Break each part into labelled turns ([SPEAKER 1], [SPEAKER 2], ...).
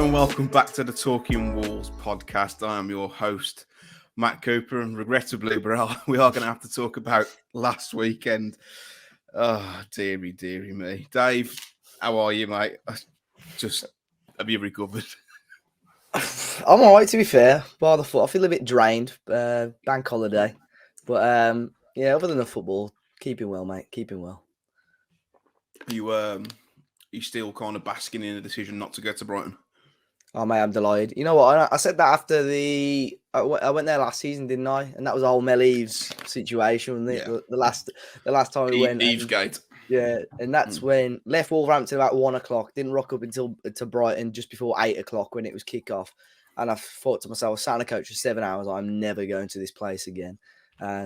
[SPEAKER 1] and welcome back to the Talking Walls podcast. I am your host, Matt Cooper, and regrettably, we are going to have to talk about last weekend. Oh, dearie me. Dave, how are you, mate? Have you recovered?
[SPEAKER 2] I'm all right, to be fair. Bar the foot, I feel a bit drained. Bank holiday. But yeah, other than the football, keeping well, mate. Keeping well.
[SPEAKER 1] You still kind of basking in the decision not to go to Brighton?
[SPEAKER 2] Oh, mate, I'm delighted. You know what? I said that after I went there last season, didn't I? And that was the whole Mel Eves situation. The last time we went.
[SPEAKER 1] Evesgate.
[SPEAKER 2] Yeah, and that's when left Wolverhampton about 1 o'clock. Didn't rock up until to Brighton just before 8 o'clock when it was kick-off. And I thought to myself, I sat on a coach for 7 hours. I'm never going to this place again.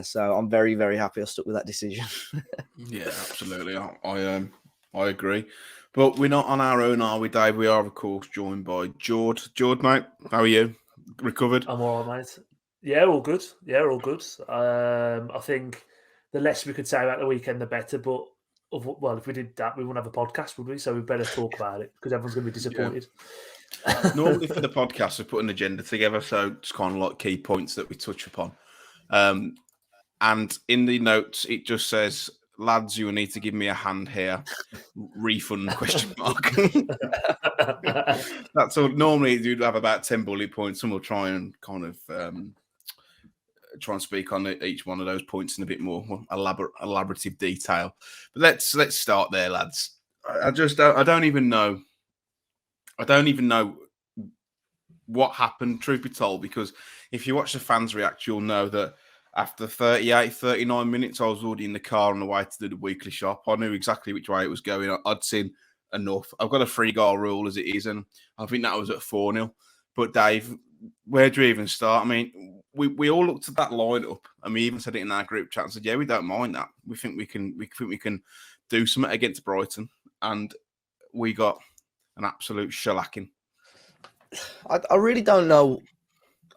[SPEAKER 2] So I'm very, very happy I stuck with that decision.
[SPEAKER 1] Yeah, absolutely. I agree. But we're not on our own, are we, Dave? We are, of course, joined by Jord. Jord, mate, how are you? Recovered?
[SPEAKER 3] I'm all right, mate. Yeah, all good. I think the less we could say about the weekend, the better. But, if we did that, we wouldn't have a podcast, would we? So we better talk about it because everyone's going to be disappointed.
[SPEAKER 1] Yeah. Normally for the podcast, we put an agenda together. So it's kind of like key points that we touch upon. And in the notes, it just says, lads, you will need to give me a hand here. Refund ? That's all. Normally, you'd have about 10 bullet points. Some will try and kind of try and speak on each one of those points in a bit more elaborative detail. But let's start there, lads. I don't even know what happened, truth be told, because if you watch the fans react, you'll know that after 38, 39 minutes, I was already in the car on the way to do the weekly shop. I knew exactly which way it was going. I'd seen enough. I've got a 3-goal rule as it is, and I think that was at 4-0. But Dave, where do you even start? I mean, we all looked at that lineup, and we even said it in our group chat and said, yeah, we don't mind that. We think we can do something against Brighton, and we got an absolute shellacking.
[SPEAKER 2] I really don't know.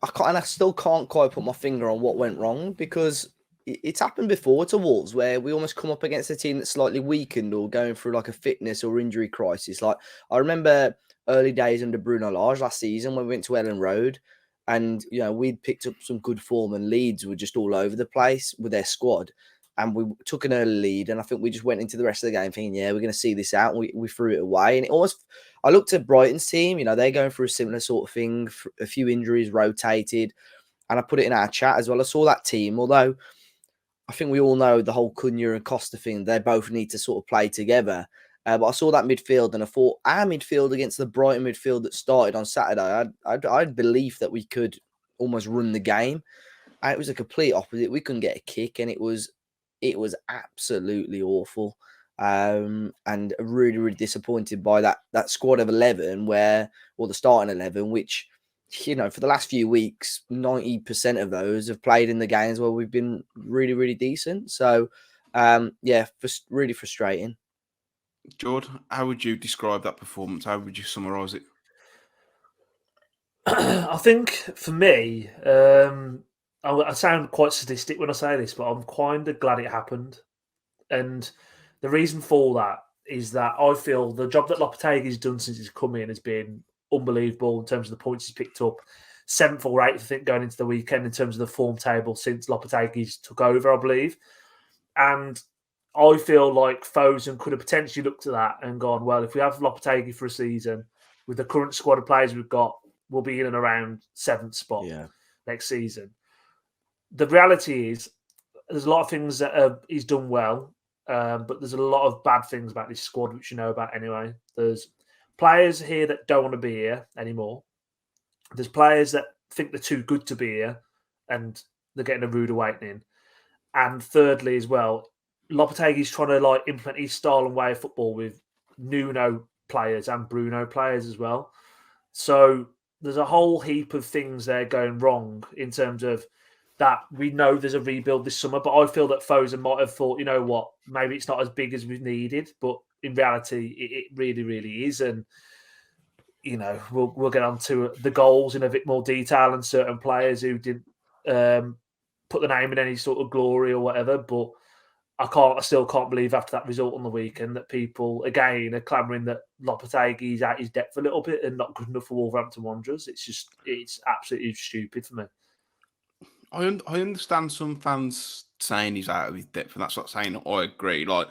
[SPEAKER 2] I still can't quite put my finger on what went wrong because it's happened before to Wolves where we almost come up against a team that's slightly weakened or going through like a fitness or injury crisis. Like I remember early days under Bruno Lage last season when we went to Ellen Road and, we'd picked up some good form and Leeds were just all over the place with their squad. And we took an early lead, and I think we just went into the rest of the game thinking, yeah, we're going to see this out. And we threw it away. And I looked at Brighton's team, they're going through a similar sort of thing, a few injuries, rotated. And I put it in our chat as well. I saw that team, although I think we all know the whole Cunha and Costa thing, they both need to sort of play together. But I saw that midfield, and I thought our midfield against the Brighton midfield that started on Saturday, I'd believe that we could almost run the game. And it was a complete opposite. We couldn't get a kick, and it was absolutely awful. And really, really disappointed by that squad of 11 the starting 11, which, for the last few weeks, 90% of those have played in the games where we've been really, really decent. So, really frustrating.
[SPEAKER 1] Jord, how would you describe that performance? How would you summarise it?
[SPEAKER 3] I think for me, I sound quite sadistic when I say this, but I'm kind of glad it happened. And the reason for that is that I feel the job that Lopetegui's done since he's come in has been unbelievable in terms of the points he's picked up. 7th or 8th, I think, going into the weekend in terms of the form table since Lopetegui's took over, I believe. And I feel like Fosun could have potentially looked at that and gone, well, if we have Lopetegui for a season, with the current squad of players we've got, we'll be in and around 7th spot next season. The reality is there's a lot of things that he's done well, but there's a lot of bad things about this squad, which you know about anyway. There's players here that don't want to be here anymore. There's players that think they're too good to be here and they're getting a rude awakening. And thirdly, as well, Lopetegui's trying to implement his style and way of football with Nuno players and Bruno players as well. So there's a whole heap of things there going wrong in terms of that. We know there's a rebuild this summer, but I feel that Fosun might have thought, you know what, maybe it's not as big as we've needed, but in reality, it really, really is. And, we'll get on to the goals in a bit more detail and certain players who didn't put the name in any sort of glory or whatever, but I still can't believe after that result on the weekend that people again are clamouring that Lopetegui's out his depth a little bit and not good enough for Wolverhampton Wanderers. It's absolutely stupid for me.
[SPEAKER 1] I understand some fans saying he's out of his depth, and that's not saying I agree. Like,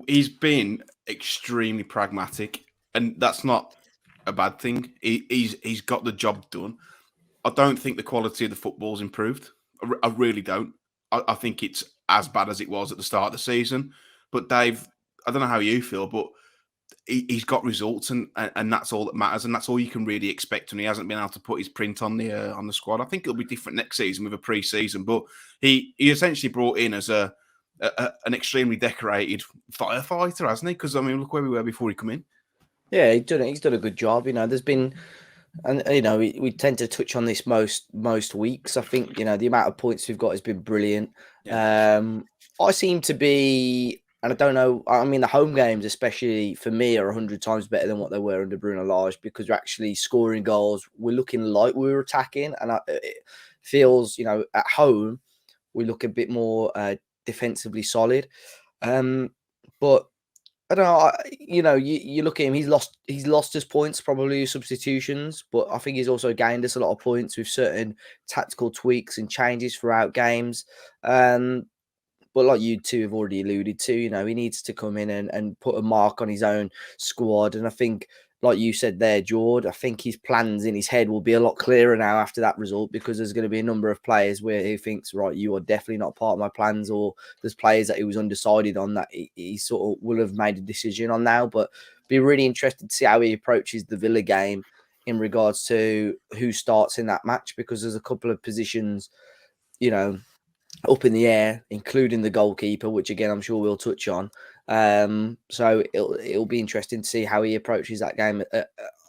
[SPEAKER 1] he's been extremely pragmatic, and that's not a bad thing. He's got the job done. I don't think the quality of the football's improved. I really don't. I think it's as bad as it was at the start of the season. But Dave, I don't know how you feel, but he's got results, and that's all that matters, and that's all you can really expect. And he hasn't been able to put his print on the squad. I think it'll be different next season with a pre-season, but he essentially brought in as an extremely decorated firefighter, hasn't he? Because I mean, look where we were before he come in.
[SPEAKER 2] Yeah, he's done a good job. You know, there's been, and you know, we tend to touch on this most weeks. I think, you know, the amount of points we've got has been brilliant.
[SPEAKER 1] Yeah.
[SPEAKER 2] I seem to be, and I don't know. I mean, the home games, especially for me, are 100 times better than what they were under Bruno Lage, because we're actually scoring goals. We're looking like we were attacking, and it feels, you know, at home we look a bit more defensively solid. But I don't know. You know, you look at him. He's lost his points, probably his substitutions, but I think he's also gained us a lot of points with certain tactical tweaks and changes throughout games. But like you two have already alluded to, you know, he needs to come in and put a mark on his own squad. And I think, like you said there, Jord, I think his plans in his head will be a lot clearer now after that result, because there's going to be a number of players where he thinks, right, you are definitely not part of my plans, or there's players that he was undecided on that he sort of will have made a decision on now. But be really interested to see how he approaches the Villa game in regards to who starts in that match, because there's a couple of positions, you know, up in the air, including the goalkeeper, which again I'm sure we'll touch on. So it'll be interesting to see how he approaches that game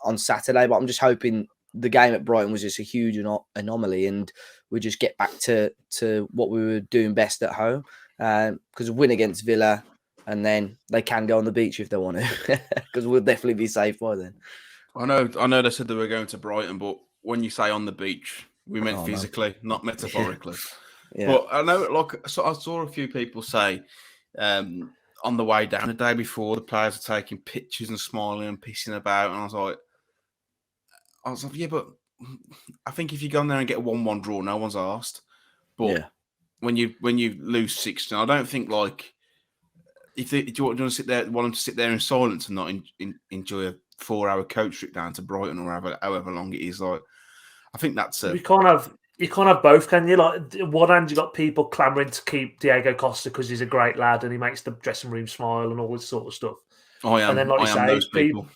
[SPEAKER 2] on Saturday. But I'm just hoping the game at Brighton was just a huge anomaly, and we just get back to what we were doing best at home. Because win against Villa, and then they can go on the beach if they want to, because we'll definitely be safe by then.
[SPEAKER 1] I know they said they were going to Brighton, but when you say on the beach, we meant physically, not metaphorically.
[SPEAKER 2] Yeah.
[SPEAKER 1] But I know, like, so I saw a few people say on the way down the day before, the players are taking pictures and smiling and pissing about, and I was like, yeah, but I think if you go in there and get a 1-1 draw, no one's asked. But when you lose 16, I don't think, like, do you want to sit there, want them to sit there in silence and not enjoy a 4-hour coach trip down to Brighton or however long it is? Like, I think that's
[SPEAKER 3] You can't have both, can you? Like, one hand, you got people clamouring to keep Diego Costa because he's a great lad and he makes the dressing room smile and all this sort of stuff.
[SPEAKER 1] I am.
[SPEAKER 3] And then, like you say,
[SPEAKER 1] those people.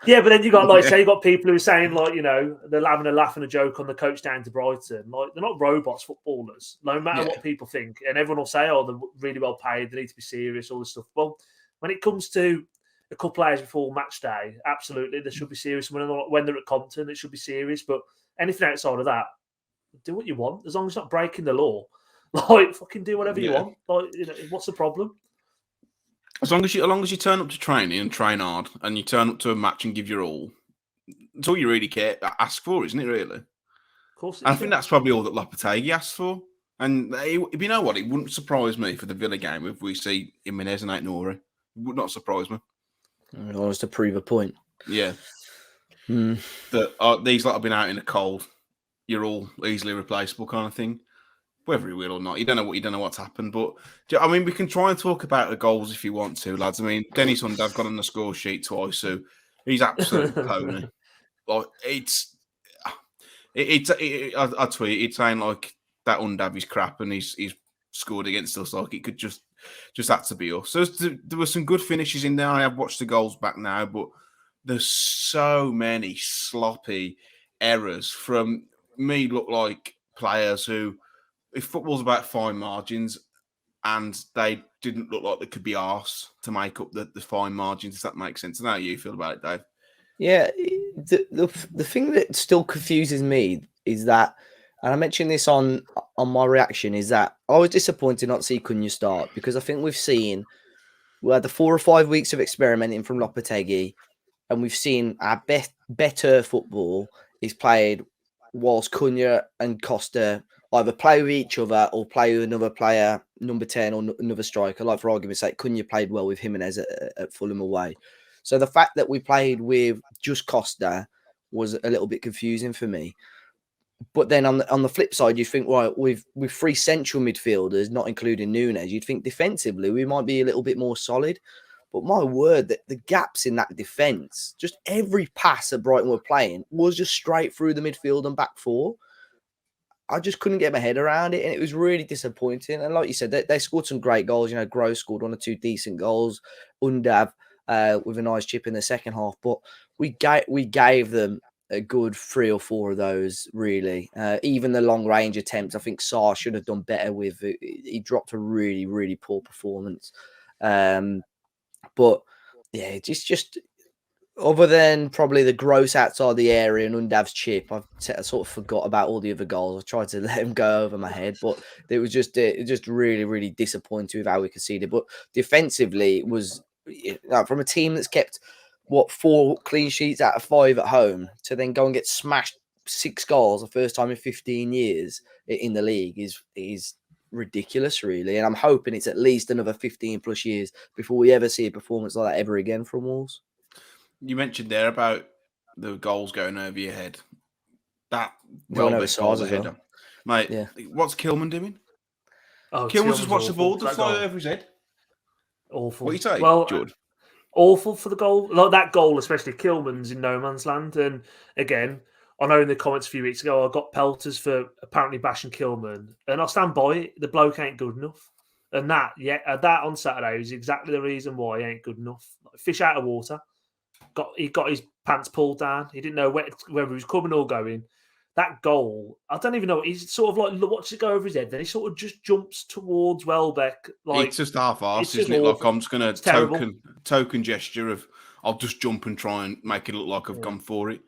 [SPEAKER 3] Yeah, but then you got, like, say, you got people who are saying, like, you know, they're having a laugh and a joke on the coach down to Brighton. Like, they're not robots, footballers. No matter what people think, and everyone will say, "Oh, they're really well paid. They need to be serious." All this stuff. Well, when it comes to a couple of hours before match day, absolutely, they should be serious. When they're at Compton, it should be serious. But anything outside of that, do what you want, as long as it's not breaking the law. Like, fucking do whatever you want. Like, you know, what's the problem?
[SPEAKER 1] As long as you turn up to training and train hard, and you turn up to a match and give your all, that's all you really ask for, isn't it? Really.
[SPEAKER 3] Of course.
[SPEAKER 1] And I think that's probably all that Lopetegui asked for. And you know what? It wouldn't surprise me for the Villa game if we see Jimenez and Aït-Nouri. It would not surprise me.
[SPEAKER 2] I was to prove a point.
[SPEAKER 1] Yeah. That these lot have been out in the cold. You're all easily replaceable, kind of thing. Whether he will or not, you don't know what's happened. But I mean, we can try and talk about the goals if you want to, lads. I mean, Dennis Undav got on the score sheet twice, so he's absolute pony. Like, I tweeted saying, like, that Undav is crap and he's scored against us. Like, it could just had to be us. So there were some good finishes in there. I have watched the goals back now, but there's so many sloppy errors from me. Look like players who, if football's about fine margins, and they didn't look like they could be arsed to make up the fine margins, if that makes sense. I know how you feel about it, Dave.
[SPEAKER 2] Yeah, the thing that still confuses me is that, and I mentioned this on my reaction, is that I was disappointed not to see Cunha start, because I think we had the 4 or 5 weeks of experimenting from Lopetegui, and we've seen our better football is played whilst Cunha and Costa either play with each other or play with another player, number 10 or another striker. Like for argument's sake, Cunha played well with Jimenez at Fulham away. So the fact that we played with just Costa was a little bit confusing for me. But then on the flip side, you think, right, with three central midfielders, not including Núñez, you'd think defensively we might be a little bit more solid. But my word, the gaps in that defence, just every pass that Brighton were playing was just straight through the midfield and back four. I just couldn't get my head around it, and it was really disappointing. And like you said, they scored some great goals. You know, Gross scored 1 or 2 decent goals. Undav with a nice chip in the second half. But we gave them a good 3 or 4 of those, really. Even the long range attempts, I think Sarr should have done better with. He dropped a really, really poor performance. But yeah, just other than probably the gross outside the area and Undav's chip, I sort of forgot about all the other goals. I tried to let him go over my head, but it was just really, really disappointing with how we conceded. But defensively, it was from a team that's kept 4 clean sheets out of 5 at home to then go and get smashed 6 goals the first time in 15 years in the league is ridiculous, really. And I'm hoping it's at least another 15 plus years before we ever see a performance like that ever again from Wolves.
[SPEAKER 1] You mentioned there about the goals going over your head. That
[SPEAKER 2] Going over
[SPEAKER 1] Welbeck goal
[SPEAKER 2] Sarr's as
[SPEAKER 1] header.
[SPEAKER 2] well.
[SPEAKER 1] Mate,
[SPEAKER 2] Yeah.
[SPEAKER 1] what's Kilman doing?
[SPEAKER 3] Oh,
[SPEAKER 1] Kilman's just watched the ball
[SPEAKER 3] awful.
[SPEAKER 1] just fly over his head.
[SPEAKER 3] Awful.
[SPEAKER 1] What do you say,
[SPEAKER 3] Well,
[SPEAKER 1] Jord?
[SPEAKER 3] awful for the goal. Like that goal, especially Kilman's in no man's land. And again, I know in the comments a few weeks ago, I got pelters for apparently bashing Kilman. And I'll stand by it. The bloke ain't good enough. And that on Saturday is exactly the reason why he ain't good enough. Like fish out of water. He got his pants pulled down. He didn't know whether he was coming or going. That goal, I don't even know. He's sort of like watches it go over his head. Then he sort of just jumps towards Welbeck. Like
[SPEAKER 1] It's just half-assed,
[SPEAKER 3] it's
[SPEAKER 1] isn't
[SPEAKER 3] just
[SPEAKER 1] it? Like
[SPEAKER 3] awful.
[SPEAKER 1] I'm just going
[SPEAKER 3] It's
[SPEAKER 1] to
[SPEAKER 3] terrible.
[SPEAKER 1] token gesture of I'll just jump and try and make it look like I've
[SPEAKER 3] Yeah.
[SPEAKER 1] gone for it.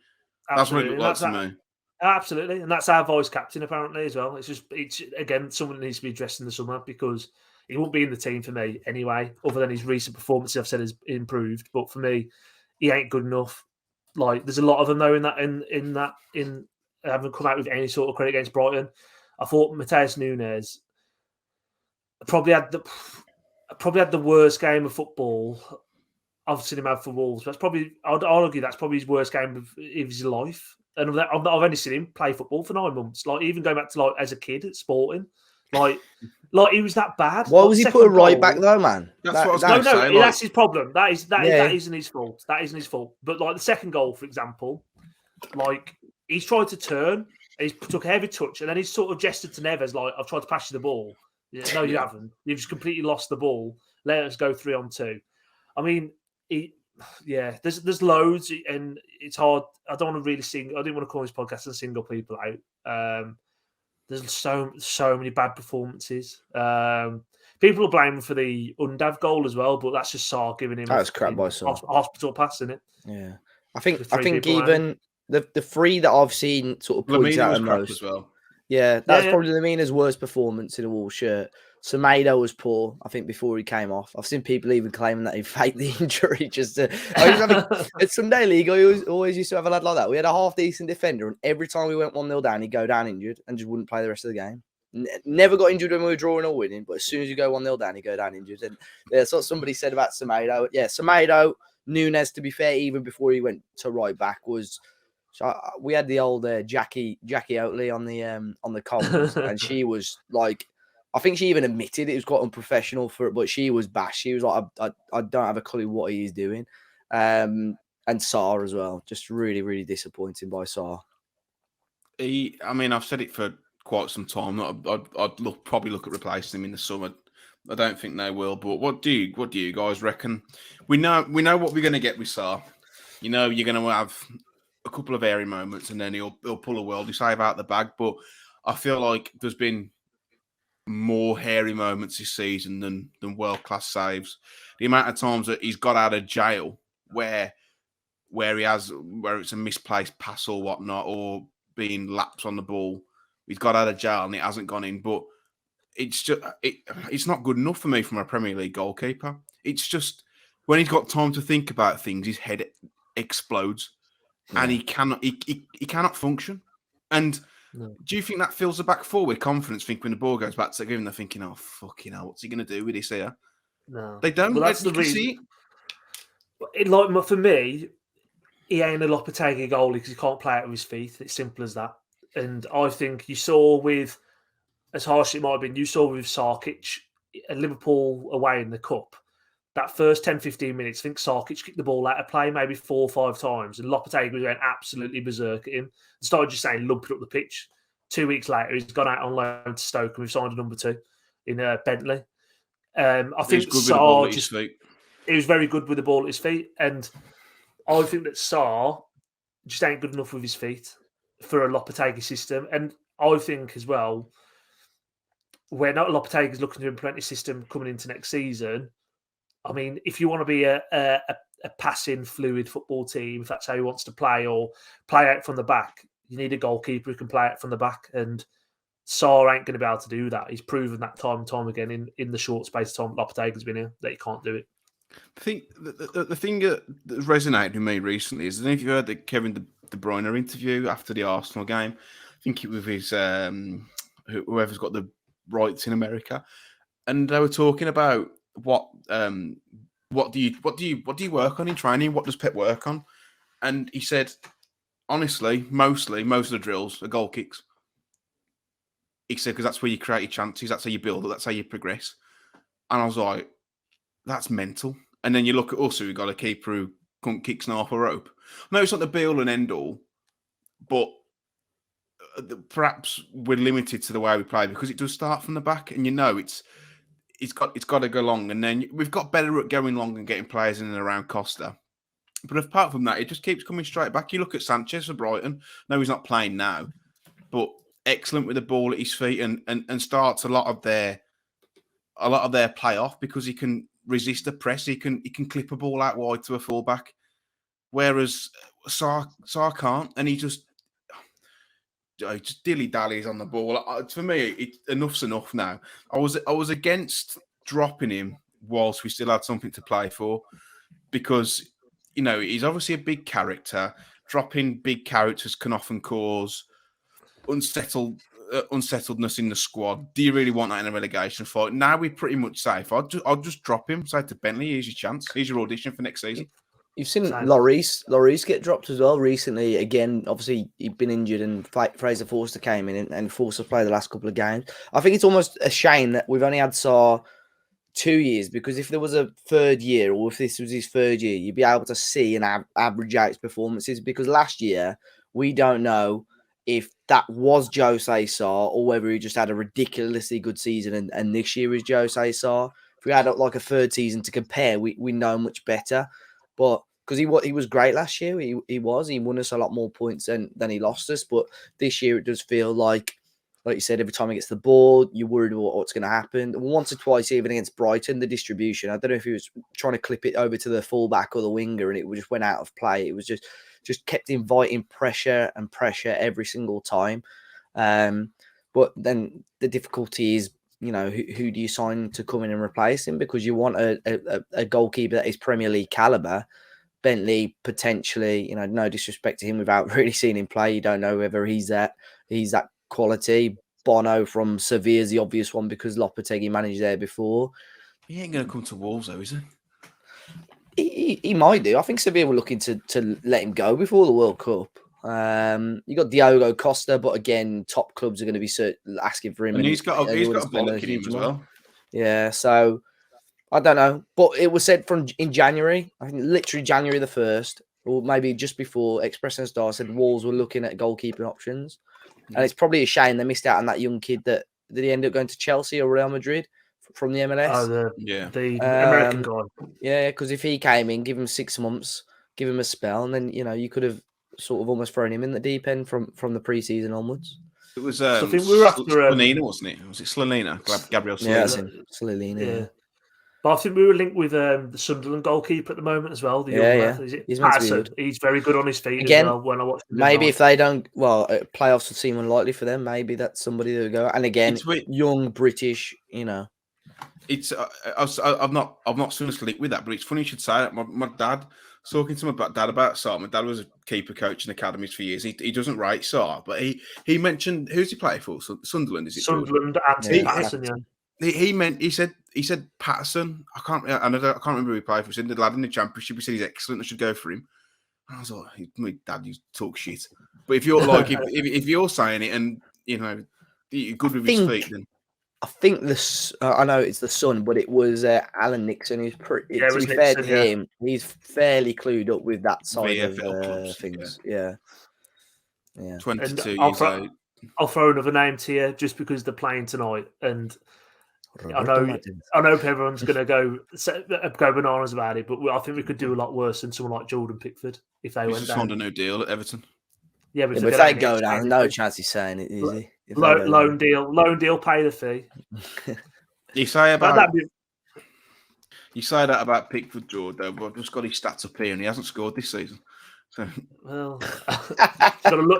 [SPEAKER 3] Absolutely.
[SPEAKER 1] That's what it looked like to me.
[SPEAKER 3] Absolutely, and that's our vice captain apparently as well. It's again someone that needs to be addressed in the summer because he won't be in the team for me anyway. Other than his recent performances, I've said has improved, but for me, he ain't good enough. Like there's a lot of them though in haven't come out with any sort of credit against Brighton. I thought Mateus Núñez probably had the worst game of football I've seen him have for Wolves. That's probably I'd argue that's probably his worst game of his life. And I've only seen him play football for 9 months. Like even going back to like as a kid at Sporting, like he was that bad.
[SPEAKER 2] Why
[SPEAKER 3] like,
[SPEAKER 2] was he put a right back though, man?
[SPEAKER 1] That's what I was going to say.
[SPEAKER 3] That's his problem. That
[SPEAKER 2] Yeah.
[SPEAKER 3] isn't his fault. That isn't his fault. But like the second goal, for example, like he's tried to turn, he's took a heavy touch, and then he's sort of gestured to Neves like, "I've tried to pass you the ball." Yeah, no, you haven't. You've just completely lost the ball. Let us go 3-on-2. I mean, there's loads, and it's hard. I don't want to really sing. I didn't want to call this podcast and single people out. There's so many bad performances. People are blaming for the Undav goal as well, but that's just Sarr giving him
[SPEAKER 2] That was crap by Sarr.
[SPEAKER 3] hospital pass, isn't it?
[SPEAKER 2] Yeah, I think
[SPEAKER 3] people
[SPEAKER 2] even the 3 that I've seen sort of points
[SPEAKER 1] Lamina
[SPEAKER 2] out
[SPEAKER 1] was
[SPEAKER 2] the
[SPEAKER 1] crap
[SPEAKER 2] most.
[SPEAKER 1] as well.
[SPEAKER 2] Yeah, that's probably Lamina's worst performance in a Wolves shirt. Semedo was poor, I think, before he came off. I've seen people even claiming that he faked the injury just to. At Sunday League, I always used to have a lad like that. We had a half decent defender, and every time we went 1-0 down, he'd go down injured and just wouldn't play the rest of the game. Never got injured when we were drawing or winning, but as soon as you go 1-0 down, he'd go down injured. And that's what somebody said about Semedo. Yeah, Semedo, Núñez, to be fair, even before he went to right back, was. So we had the old Jackie Oatley on the comments, and she was like, I think she even admitted it was quite unprofessional for it, but she was bashed. She was like, I don't have a clue what he is doing. And Sarr as well, just really, really disappointing by Sarr.
[SPEAKER 1] I've said it for quite some time. I'd probably look at replacing him in the summer. I don't think they will. But what do you guys reckon? We know what we're going to get with Sarr. You know, you're going to have a couple of airy moments, and then he'll pull a worldie save out the bag. But I feel like there's been more hairy moments this season than world class saves. The amount of times that he's got out of jail where it's a misplaced pass or whatnot, or being laps on the ball, he's got out of jail and it hasn't gone in. But it's just it's not good enough for me from a Premier League goalkeeper. It's just when he's got time to think about things, his head explodes. And he cannot function. And
[SPEAKER 3] No.
[SPEAKER 1] Do you think that fills the back four with confidence? Think when the ball goes back to the game, they're thinking, "Oh fucking hell, what's he going to do with this here?"
[SPEAKER 3] No.
[SPEAKER 1] They don't.
[SPEAKER 3] Well, that's
[SPEAKER 1] You
[SPEAKER 3] the
[SPEAKER 1] can
[SPEAKER 3] reason.
[SPEAKER 1] see
[SPEAKER 3] Like for me, he ain't a Lopetegui goalie because he can't play out with his feet. It's simple as that. And I think you saw with, as harsh as it might have been, you saw with Sarkic at Liverpool away in the cup. That first 10, 15 minutes, I think Sarkic kicked the ball out of play maybe 4 or 5 times, and Lopetegui was going absolutely berserk at him and started just saying, lumping up the pitch. 2 weeks later, he's gone out on loan to Stoke, and we've signed a number 2 in Bentley. I
[SPEAKER 1] he's
[SPEAKER 3] think
[SPEAKER 1] good with the ball
[SPEAKER 3] Sarr
[SPEAKER 1] at his feet.
[SPEAKER 3] he was very good with the ball at his feet, and I think that Sarr just ain't good enough with his feet for a Lopetegui system. And I think as well, when Lopetegui's looking to implement his system coming into next season, I mean, if you want to be a passing, fluid football team, if that's how he wants to play, or play out from the back, you need a goalkeeper who can play out from the back. And Sarr ain't going to be able to do that. He's proven that time and time again in the short space of time Lopetegui's been here that he can't do it.
[SPEAKER 1] I think the thing that resonated with me recently is, I don't know if you heard the Kevin De Bruyne interview after the Arsenal game. I think it was his whoever's got the rights in America, and they were talking about what do you work on in training? What does Pep work on? And he said, honestly, most of the drills are goal kicks. He said, because that's where you create your chances, that's how you build it, that's how you progress. And I was like, that's mental. And then you look at us, who got a keeper who couldn't kick half a rope. No, it's not the be all and end all, but perhaps we're limited to the way we play because it does start from the back, and it's got to go long. And then we've got better at going long and getting players in and around Costa. But apart from that, it just keeps coming straight back. You look at Sanchez for Brighton. No, he's not playing now, but excellent with the ball at his feet, and starts a lot of their play off because he can resist the press. He can clip a ball out wide to a fullback, whereas Sarr can't, and he just dilly dallies on the ball. For me, enough's enough now. I was against dropping him whilst we still had something to play for, because he's obviously a big character. Dropping big characters can often cause unsettledness in the squad. Do you really want that in a relegation fight? Now we're pretty much safe. I'll just drop him. Say to Bentley, here's your chance. Here's your audition for next season.
[SPEAKER 2] You've seen Lloris get dropped as well recently. Again, obviously he'd been injured, and Fraser Forster came in and Forster played the last couple of games. I think it's almost a shame that we've only had Sarr 2 years, because if there was a third year, or if this was his third year, you'd be able to see and average out his performances. Because last year, we don't know if that was Jose Sarr or whether he just had a ridiculously good season, and this year is Jose Sarr. If we had like a third season to compare, we know much better. But because he was great last year, he won us a lot more points than he lost us. But this year it does feel like you said, every time he gets the ball, you're worried about what's going to happen. Once or twice, even against Brighton, the distribution, I don't know if he was trying to clip it over to the fullback or the winger, and it just went out of play. It was just kept inviting pressure every single time. But then the difficulty is, who do you sign to come in and replace him? Because you want a goalkeeper that is Premier League caliber. Bentley potentially, no disrespect to him, without really seeing him play, you don't know whether he's that quality. Bono from Sevilla is the obvious one because Lopetegui managed there before.
[SPEAKER 1] He ain't going to come to Wolves though, is he?
[SPEAKER 2] He might do. I think Sevilla were looking to let him go before the World Cup. You got Diogo Costa, but again, top clubs are going to be asking for him,
[SPEAKER 1] and he's got a bollock in him as well.
[SPEAKER 2] Yeah, so I don't know, but it was said in January, I think literally January the 1st, or maybe just before, Express and Star said Wolves were looking at goalkeeping options, and it's probably a shame they missed out on that young kid. Did he end up going to Chelsea or Real Madrid from the MLS?
[SPEAKER 3] The American guy.
[SPEAKER 2] Yeah, because if he came in, give him 6 months, give him a spell, and then you could have sort of almost thrown him in the deep end from the preseason onwards.
[SPEAKER 1] It was
[SPEAKER 3] I think we were after
[SPEAKER 1] Slonina, wasn't it? Was it Slonina? Gabriel Slonina.
[SPEAKER 2] Yeah, Slonina. Yeah.
[SPEAKER 3] But I think we were linked with the Sunderland goalkeeper at the moment as well. He's Patterson. He's very good on his feet again, as well. When I watch him,
[SPEAKER 2] maybe if they don't, playoffs would seem unlikely for them. Maybe that's somebody that would go. And again, young British,
[SPEAKER 1] It's I've not seen us linked with that, but it's funny you should say that. My dad talking to my dad about Sarr. My dad was a keeper coach in academies for years. He doesn't rate Sarr, but he mentioned who's he play for? Sunderland, is it?
[SPEAKER 3] Sunderland, Anthony Patterson, yeah.
[SPEAKER 1] He said Patterson. I can't remember who he played for. He said the lad in the Championship. He said he's excellent. I should go for him. And I was like, my dad used to talk shit. But if you're like, if you're saying it and you're good with his feet, then
[SPEAKER 2] I think I know it's the Sun, but it was Alan Nixon. He's to be fair to him, he's fairly clued up with that side of things. Yeah.
[SPEAKER 1] 22 years old.
[SPEAKER 3] I'll throw another name to you just because they're playing tonight, and I know everyone's going to go bananas about it, but I think we could do a lot worse than someone like Jordan Pickford if they went down.
[SPEAKER 1] Signed a new deal at Everton.
[SPEAKER 2] Yeah, but if they go down, no chance he's saying it, is he?
[SPEAKER 3] Loan deal, pay the fee.
[SPEAKER 1] You say that about Pickford, Jord, though, but I've just got his stats up here and he hasn't scored this season. So.
[SPEAKER 3] Well,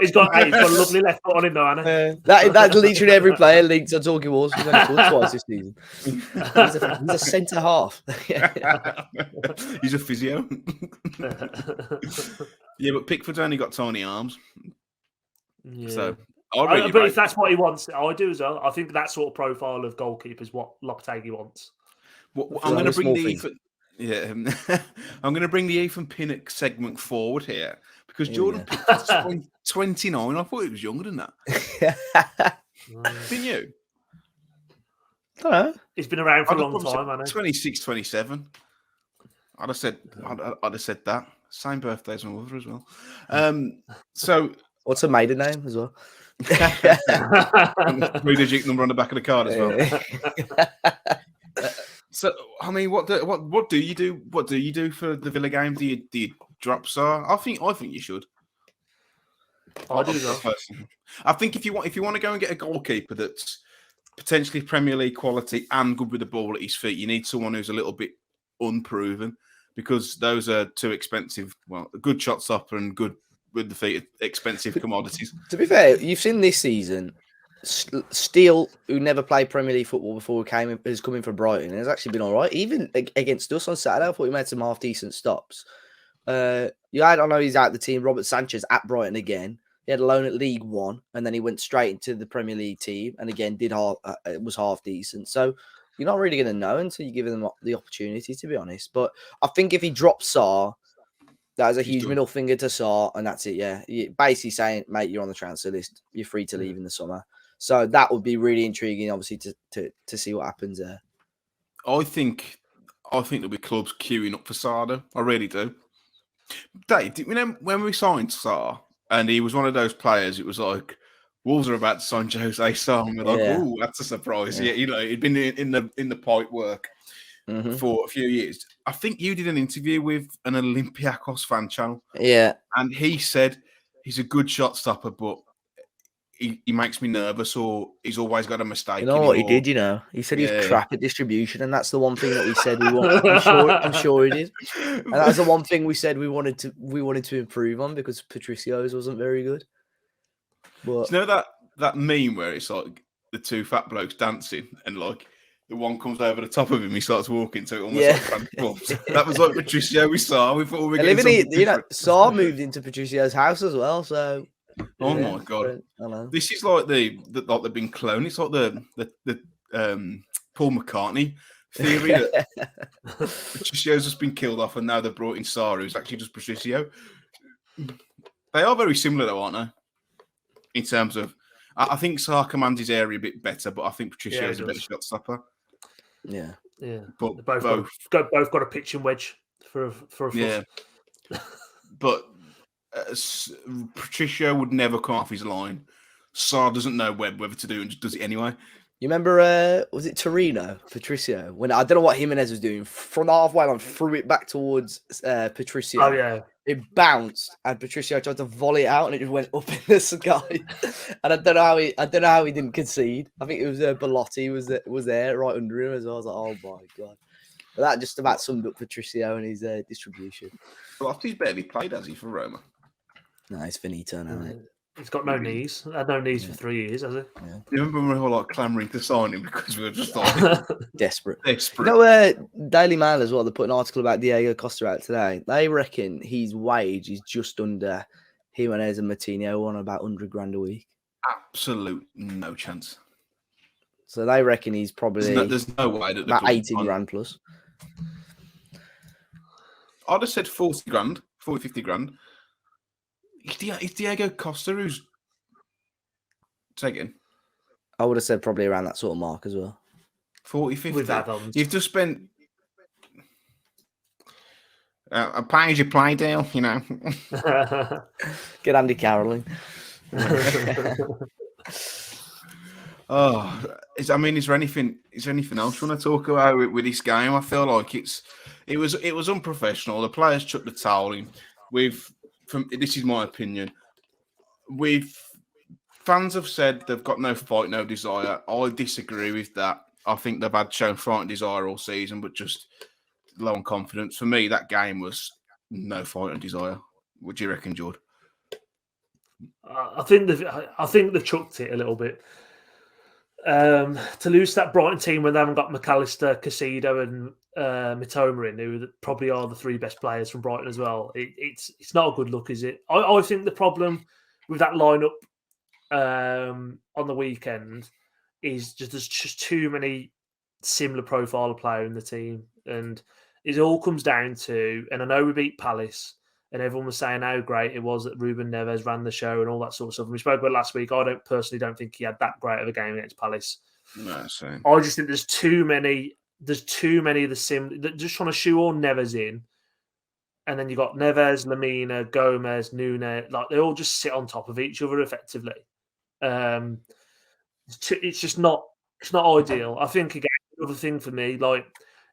[SPEAKER 3] he's got a lovely left foot on him, though, hasn't he?
[SPEAKER 2] That's literally every player linked on Talking Walls. He's only scored twice this season. He's a centre half.
[SPEAKER 1] He's a physio. Yeah, but Pickford's only got tiny arms.
[SPEAKER 3] Yeah.
[SPEAKER 1] So,
[SPEAKER 3] but if that's what he wants, I do as well. I think that sort of profile of goalkeeper is what Lopetegui wants.
[SPEAKER 1] I'm going to bring the I'm going to bring the Ethan Pinnock segment forward here because Jordan Pickford's 29. I thought he was younger than that. Didn't you?
[SPEAKER 2] I don't know.
[SPEAKER 3] He's been around for a long time, hasn't he?
[SPEAKER 1] 26, 27. I'd have said that. Same birthday as my mother as well. So
[SPEAKER 2] what's her maiden name as well?
[SPEAKER 1] 3-digit number on the back of the card as well. So I mean, what do you do? What do you do for the Villa game? Do you drop Sarr? I think you should.
[SPEAKER 3] I do though.
[SPEAKER 1] I think if you want to go and get a goalkeeper that's potentially Premier League quality and good with the ball at his feet, you need someone who's a little bit unproven because those are too expensive. Well, a good shot stopper and good with the feet, expensive commodities.
[SPEAKER 2] To be fair, you've seen this season. Steele, who never played Premier League football before, is coming from Brighton and has actually been all right. Even against us on Saturday, I thought he made some half decent stops. I know he's out the team. Robert Sanchez at Brighton again. He had a loan at League One, and then he went straight into the Premier League team, and again it was half decent. So you're not really going to know until you give them the opportunity, to be honest. But I think if he drops Sarr, that is a huge middle finger to Sarr, and that's it. Yeah, you're basically saying, mate, you're on the transfer list. You're free to leave in the summer. So that would be really intriguing, obviously, to see what happens there.
[SPEAKER 1] I think there'll be clubs queuing up for Sarr. I really do. Dave, you know when we signed Sarr, and he was one of those players, it was like Wolves are about to sign Jose Sarr, and we're like, "Oh, that's a surprise." Yeah, he'd been in the pipe work for a few years. I think you did an interview with an Olympiacos fan channel.
[SPEAKER 2] Yeah,
[SPEAKER 1] and he said he's a good shot stopper, but he makes me nervous, or he's always got a mistake.
[SPEAKER 2] You know what he did? He said he was crap at distribution, and that's the one thing that we said we want. I'm sure he did, and that's the one thing we said we wanted to improve on because Patricio's wasn't very good. But
[SPEAKER 1] you know that meme where it's like the two fat blokes dancing, and like the one comes over the top of him, he starts walking, so it almost like transforms. That was like Patricio we saw. We thought we were getting
[SPEAKER 2] Sarr moved into Patricio's house as well, so.
[SPEAKER 1] Oh my god! This is like like they've been cloned. It's like the Paul McCartney theory that Patricio's just been killed off, and now they've brought in Sarr, who's actually just Patricio. They are very similar, though, aren't they? In terms of, I think Sarr commands his area a bit better, but I think Patricio is a better shot stopper.
[SPEAKER 2] Yeah,
[SPEAKER 3] but both got a pitching wedge for a foot.
[SPEAKER 1] Yeah, but. Patricio would never come off his line. Sarr doesn't know whether to do and just does it anyway.
[SPEAKER 2] You remember, was it Torino, Patricio? When I don't know what Jimenez was doing. From the halfway line, threw it back towards Patricio.
[SPEAKER 3] Oh, yeah.
[SPEAKER 2] It bounced, and Patricio tried to volley it out, and it just went up in the sky. And I don't know how he didn't concede. I think it was Belotti was there right under him as well. I was like, oh my god. But that just about summed up Patricio and his distribution.
[SPEAKER 1] Belotti's barely played, has he, for Roma?
[SPEAKER 2] No, it's finito now, isn't it?
[SPEAKER 3] He's got no knees. Had no knees for 3 years, has he?
[SPEAKER 2] Yeah.
[SPEAKER 1] You remember when we were like clamouring to sign him because we were just like
[SPEAKER 2] Desperate.
[SPEAKER 1] desperate.
[SPEAKER 2] You know, Daily Mail as well, they put an article about Diego Costa out today. They reckon his wage is just under Jimenez and Matinho on about 100 grand a week.
[SPEAKER 1] Absolute no chance.
[SPEAKER 2] So they reckon he's probably
[SPEAKER 1] There's no way that
[SPEAKER 2] about 80 grand plus.
[SPEAKER 1] I'd have said 40 grand, 40, 50 grand. It's Diego Costa who's taking.
[SPEAKER 2] I would have said probably around that sort of mark as well.
[SPEAKER 1] 40, 50.
[SPEAKER 3] With add-ons.
[SPEAKER 1] You've just spent a pay as you play deal, you know.
[SPEAKER 2] Get Andy Carroll.
[SPEAKER 1] Oh, is there anything else you want to talk about with this game? I feel like it was unprofessional. The players chucked the towel in. This is my opinion. Fans have said they've got no fight, no desire. I disagree with that. I think they've had shown fight and desire all season, but just low on confidence. For me, that game was no fight and desire. What do you reckon, Jord?
[SPEAKER 3] I think they've chucked it a little bit. To lose that Brighton team when they haven't got McAllister, Casido, and Mitoma in, who probably are the three best players from Brighton as well. It's not a good look, is it? I think the problem with that lineup on the weekend is there's just too many similar profile of player in the team, and it all comes down to. And I know we beat Palace, and everyone was saying how great it was that Ruben Neves ran the show and all that sort of stuff. And we spoke about it last week. I don't think he had that great of a game against Palace.
[SPEAKER 1] No, same.
[SPEAKER 3] I just think there's too many of the that just trying to shoehorn Neves in, and then you got Neves, Lamina, Gomez, Nunes, like they all just sit on top of each other effectively. It's just not. It's not ideal. I think again, another thing for me, like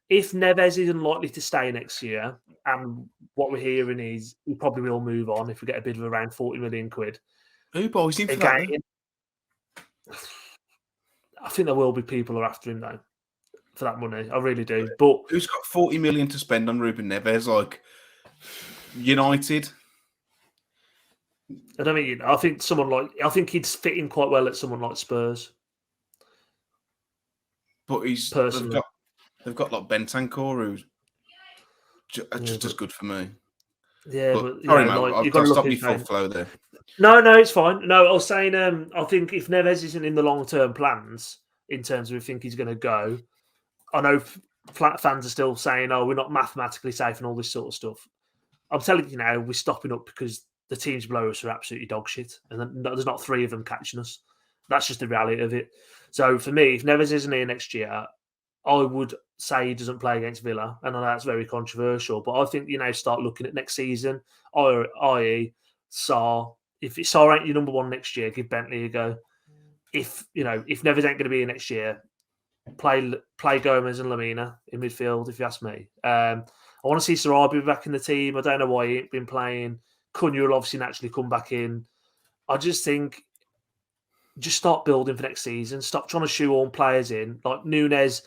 [SPEAKER 3] if Neves isn't likely to stay next year, and what we're hearing is he probably will move on if we get a bid of around 40 million quid.
[SPEAKER 1] Who buys him for that?
[SPEAKER 3] I think there will be people who are after him though for that money. I really do. But
[SPEAKER 1] who's got 40 million to spend on Ruben Neves? Like United.
[SPEAKER 3] I don't mean. I think he'd fit in quite well at someone like Spurs.
[SPEAKER 1] But they've got like Bentancur, who's just as good for me.
[SPEAKER 3] Yeah,
[SPEAKER 1] but sorry, mate,
[SPEAKER 3] you've
[SPEAKER 1] got
[SPEAKER 3] got to
[SPEAKER 1] stop
[SPEAKER 3] look
[SPEAKER 1] your full flow there.
[SPEAKER 3] No, it's fine. No, I was saying, I think if Neves isn't in the long-term plans in terms of we think he's going to go, I know fans are still saying, "Oh, we're not mathematically safe" and all this sort of stuff. I'm telling you now, we're stopping up because the teams below us are absolutely dog shit, and there's not three of them catching us. That's just the reality of it. So for me, if Neves isn't here next year, I would say he doesn't play against Villa. And I know that's very controversial, but I think start looking at next season, i.e. Sarr. If Sarr ain't your number one next year, give Bentley a go. If Neves ain't going to be here next year, play Gomez and Lamina in midfield, if you ask me. I want to see Sarabi back in the team. I don't know why he ain't been playing. Cunha will obviously naturally come back in. I just think just start building for next season. Stop trying to shoehorn players in. Like Nunes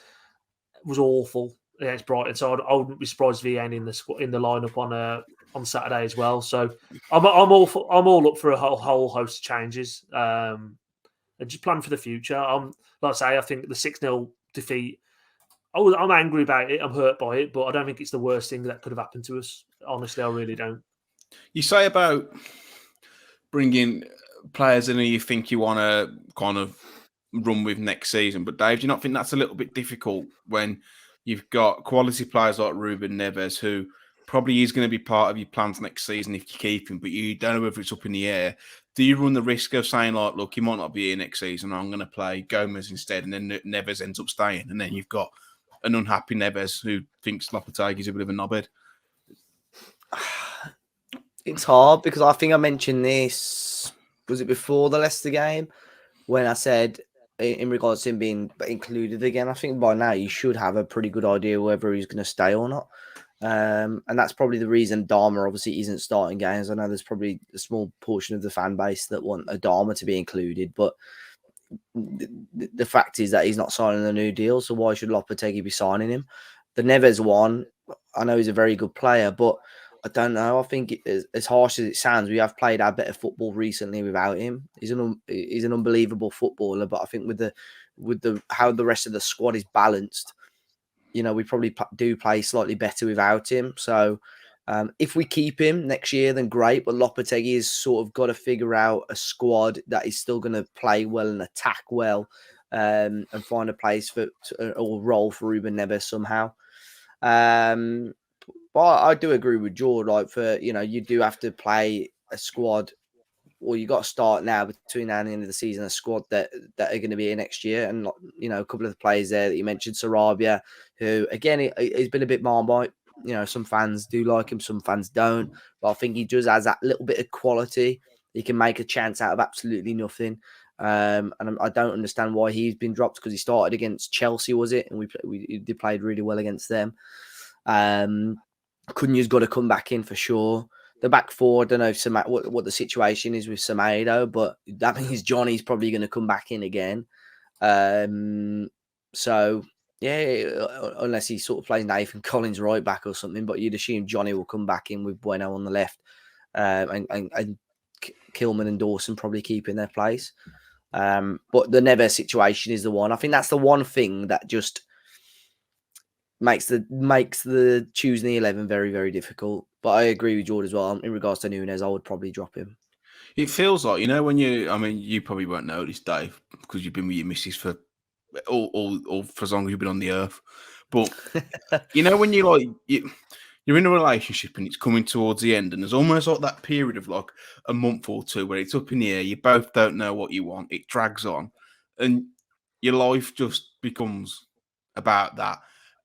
[SPEAKER 3] was awful against Brighton, so I wouldn't be surprised if he ain't in the lineup on Saturday as well. So I'm all up for a whole host of changes and just plan for the future. Like I say, I think the 6-0 defeat. I'm angry about it. I'm hurt by it, but I don't think it's the worst thing that could have happened to us. Honestly, I really don't.
[SPEAKER 1] You say about bringing players in who you think you want to kind of run with next season, but Dave, do you not think that's a little bit difficult when you've got quality players like Ruben Neves, who probably is going to be part of your plans next season if you keep him, but you don't know whether it's up in the air? Do you run the risk of saying, like, look, he might not be here next season, I'm going to play Gomez instead, and then Neves ends up staying, and then you've got an unhappy Neves who thinks Lopetegui's a bit of a knobhead?
[SPEAKER 2] It's hard because I think I mentioned this, was it before the Leicester game, when I said in regards to him being included again, I think by now you should have a pretty good idea whether he's going to stay or not. And that's probably the reason Dharma obviously isn't starting games. I know there's probably a small portion of the fan base that want a Dharma to be included, but the fact is that he's not signing a new deal, so why should Lopetegui be signing him? The Neves one, I know he's a very good player, but I don't know. I think as harsh as it sounds, we have played our better football recently without him. He's an unbelievable footballer, but I think with the how the rest of the squad is balanced, we probably do play slightly better without him. So if we keep him next year, then great. But Lopetegui has sort of got to figure out a squad that is still going to play well and attack well, and find a place or role for Ruben Neves somehow. But I do agree with Jord. Like you do have to play a squad. Well, you got to start now between now and the end of the season. A squad that are going to be here next year, and a couple of the players there that you mentioned, Sarabia, who again he's been a bit Marmite. Some fans do like him, some fans don't. But I think he just has that little bit of quality. He can make a chance out of absolutely nothing. And I don't understand why he's been dropped, because he started against Chelsea, was it? And we played really well against them. Cunha's got to come back in for sure. The back four, I don't know if what the situation is with Semedo, but that means Johnny's probably going to come back in again. So yeah, unless he sort of plays Nathan Collins right back or something, but you'd assume Johnny will come back in with Bueno on the left, and Kilman and Dawson probably keeping their place. But the Neves situation is the one. I think that's the one thing that just makes the choosing the 11 very, very difficult. But I agree with Jord as well. In regards to Nunes, I would probably drop him.
[SPEAKER 1] It feels like, when you probably won't notice, Dave, because you've been with your missus for all for as long as you've been on the earth. But when you're in a relationship and it's coming towards the end, and there's almost like that period of like a month or two where it's up in the air, you both don't know what you want, it drags on, and your life just becomes about that.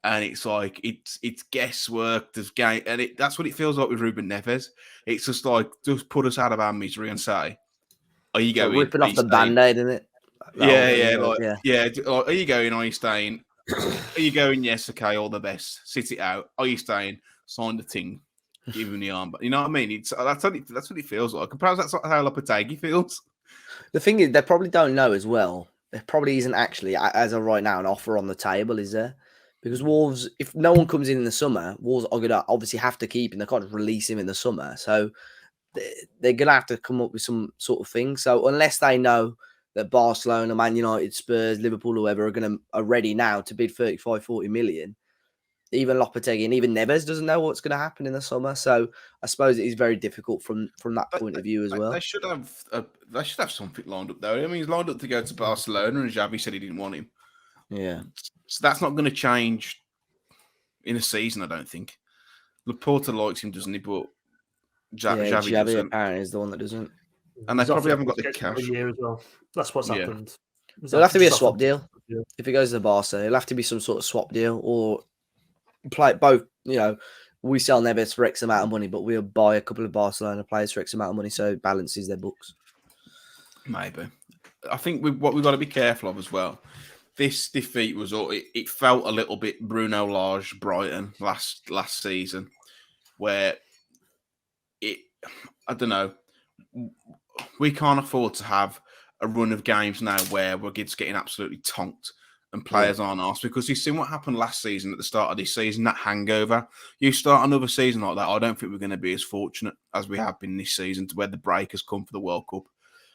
[SPEAKER 1] And it's like it's guesswork. There's game, and that's what it feels like with Ruben Neves. It's just like, just put us out of our misery and say, "Are you going?"
[SPEAKER 2] Ripping off the Band-Aid, isn't it?
[SPEAKER 1] Are you going? Are you staying? Are you going? Yes, okay, all the best. Sit it out. Are you staying? Sign the thing. Give him the arm. But you know what I mean? That's what it feels like. And perhaps that's how Lopetegui feels.
[SPEAKER 2] The thing is, they probably don't know as well. There probably isn't actually, as of right now, an offer on the table, is there? Because Wolves, if no one comes in the summer, Wolves are going to obviously have to keep him. They can't release him in the summer. So they're going to have to come up with some sort of thing. So unless they know that Barcelona, Man United, Spurs, Liverpool, whoever are ready now to bid 35, 40 million, even Lopetegui and even Neves doesn't know what's going to happen in the summer. So I suppose it is very difficult from that point of view as well.
[SPEAKER 1] They should have something lined up though. I mean, he's lined up to go to Barcelona, and Xavi said he didn't want him.
[SPEAKER 2] Yeah.
[SPEAKER 1] So that's not going to change in a season, I don't think. Laporta likes him, doesn't he? But Xavi doesn't.
[SPEAKER 2] Apparently is the one that doesn't.
[SPEAKER 1] And they probably haven't got the cash.
[SPEAKER 3] Year as well. That's what's happened.
[SPEAKER 2] There'll have to be a swap deal. If it goes to Barca, it'll have to be some sort of swap deal, or play both. We sell Neves for X amount of money, but we'll buy a couple of Barcelona players for X amount of money, so it balances their books.
[SPEAKER 1] Maybe. I think what we've got to be careful of as well. This defeat it felt a little bit Bruno Lage Brighton last season, where I don't know, we can't afford to have a run of games now where we're just getting absolutely tonked and players aren't asked, because you've seen what happened last season at the start of this season, that hangover. You start another season like that, I don't think we're going to be as fortunate as we have been this season, to where the break has come for the World Cup.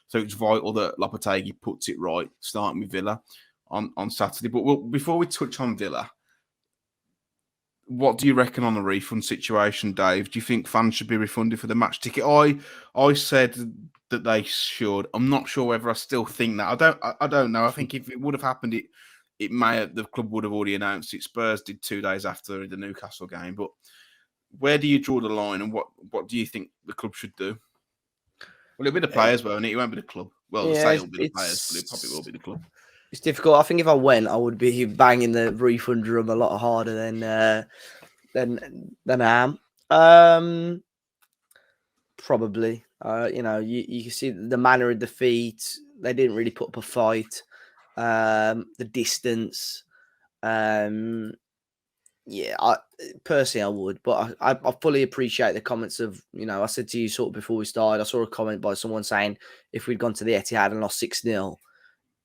[SPEAKER 1] So it's vital that Lopetegui puts it right, starting with Villa on Saturday. But before we touch on Villa, what do you reckon on the refund situation, Dave? Do you think fans should be refunded for the match ticket? I said that they should. I'm not sure whether I still think that. I don't know. I think if it would have happened, the club would have already announced it. Spurs did 2 days after the Newcastle game. But where do you draw the line, and what do you think the club should do? Well, it'll be the players, won't it? It won't be the club. Well, the sale will be the players, but it probably will be the club.
[SPEAKER 2] It's difficult. I think if I went, I would be banging the refund drum a lot harder than I am. Probably. You can see the manner of defeat. They didn't really put up a fight. The distance. Personally, I would, but I fully appreciate the comments of, I said to you sort of before we started, I saw a comment by someone saying if we'd gone to the Etihad and lost 6-0,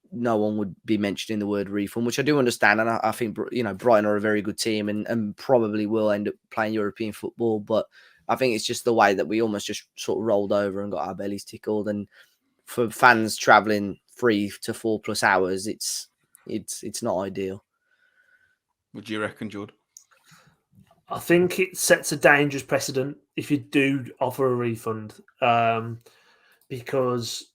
[SPEAKER 2] no one would be mentioning the word refund, which I do understand. And I think, Brighton are a very good team and probably will end up playing European football. But I think it's just the way that we almost just sort of rolled over and got our bellies tickled. And for fans travelling 3 to 4+ hours, it's not ideal.
[SPEAKER 1] What do you reckon, Jord?
[SPEAKER 3] I think it sets a dangerous precedent if you do offer a refund, because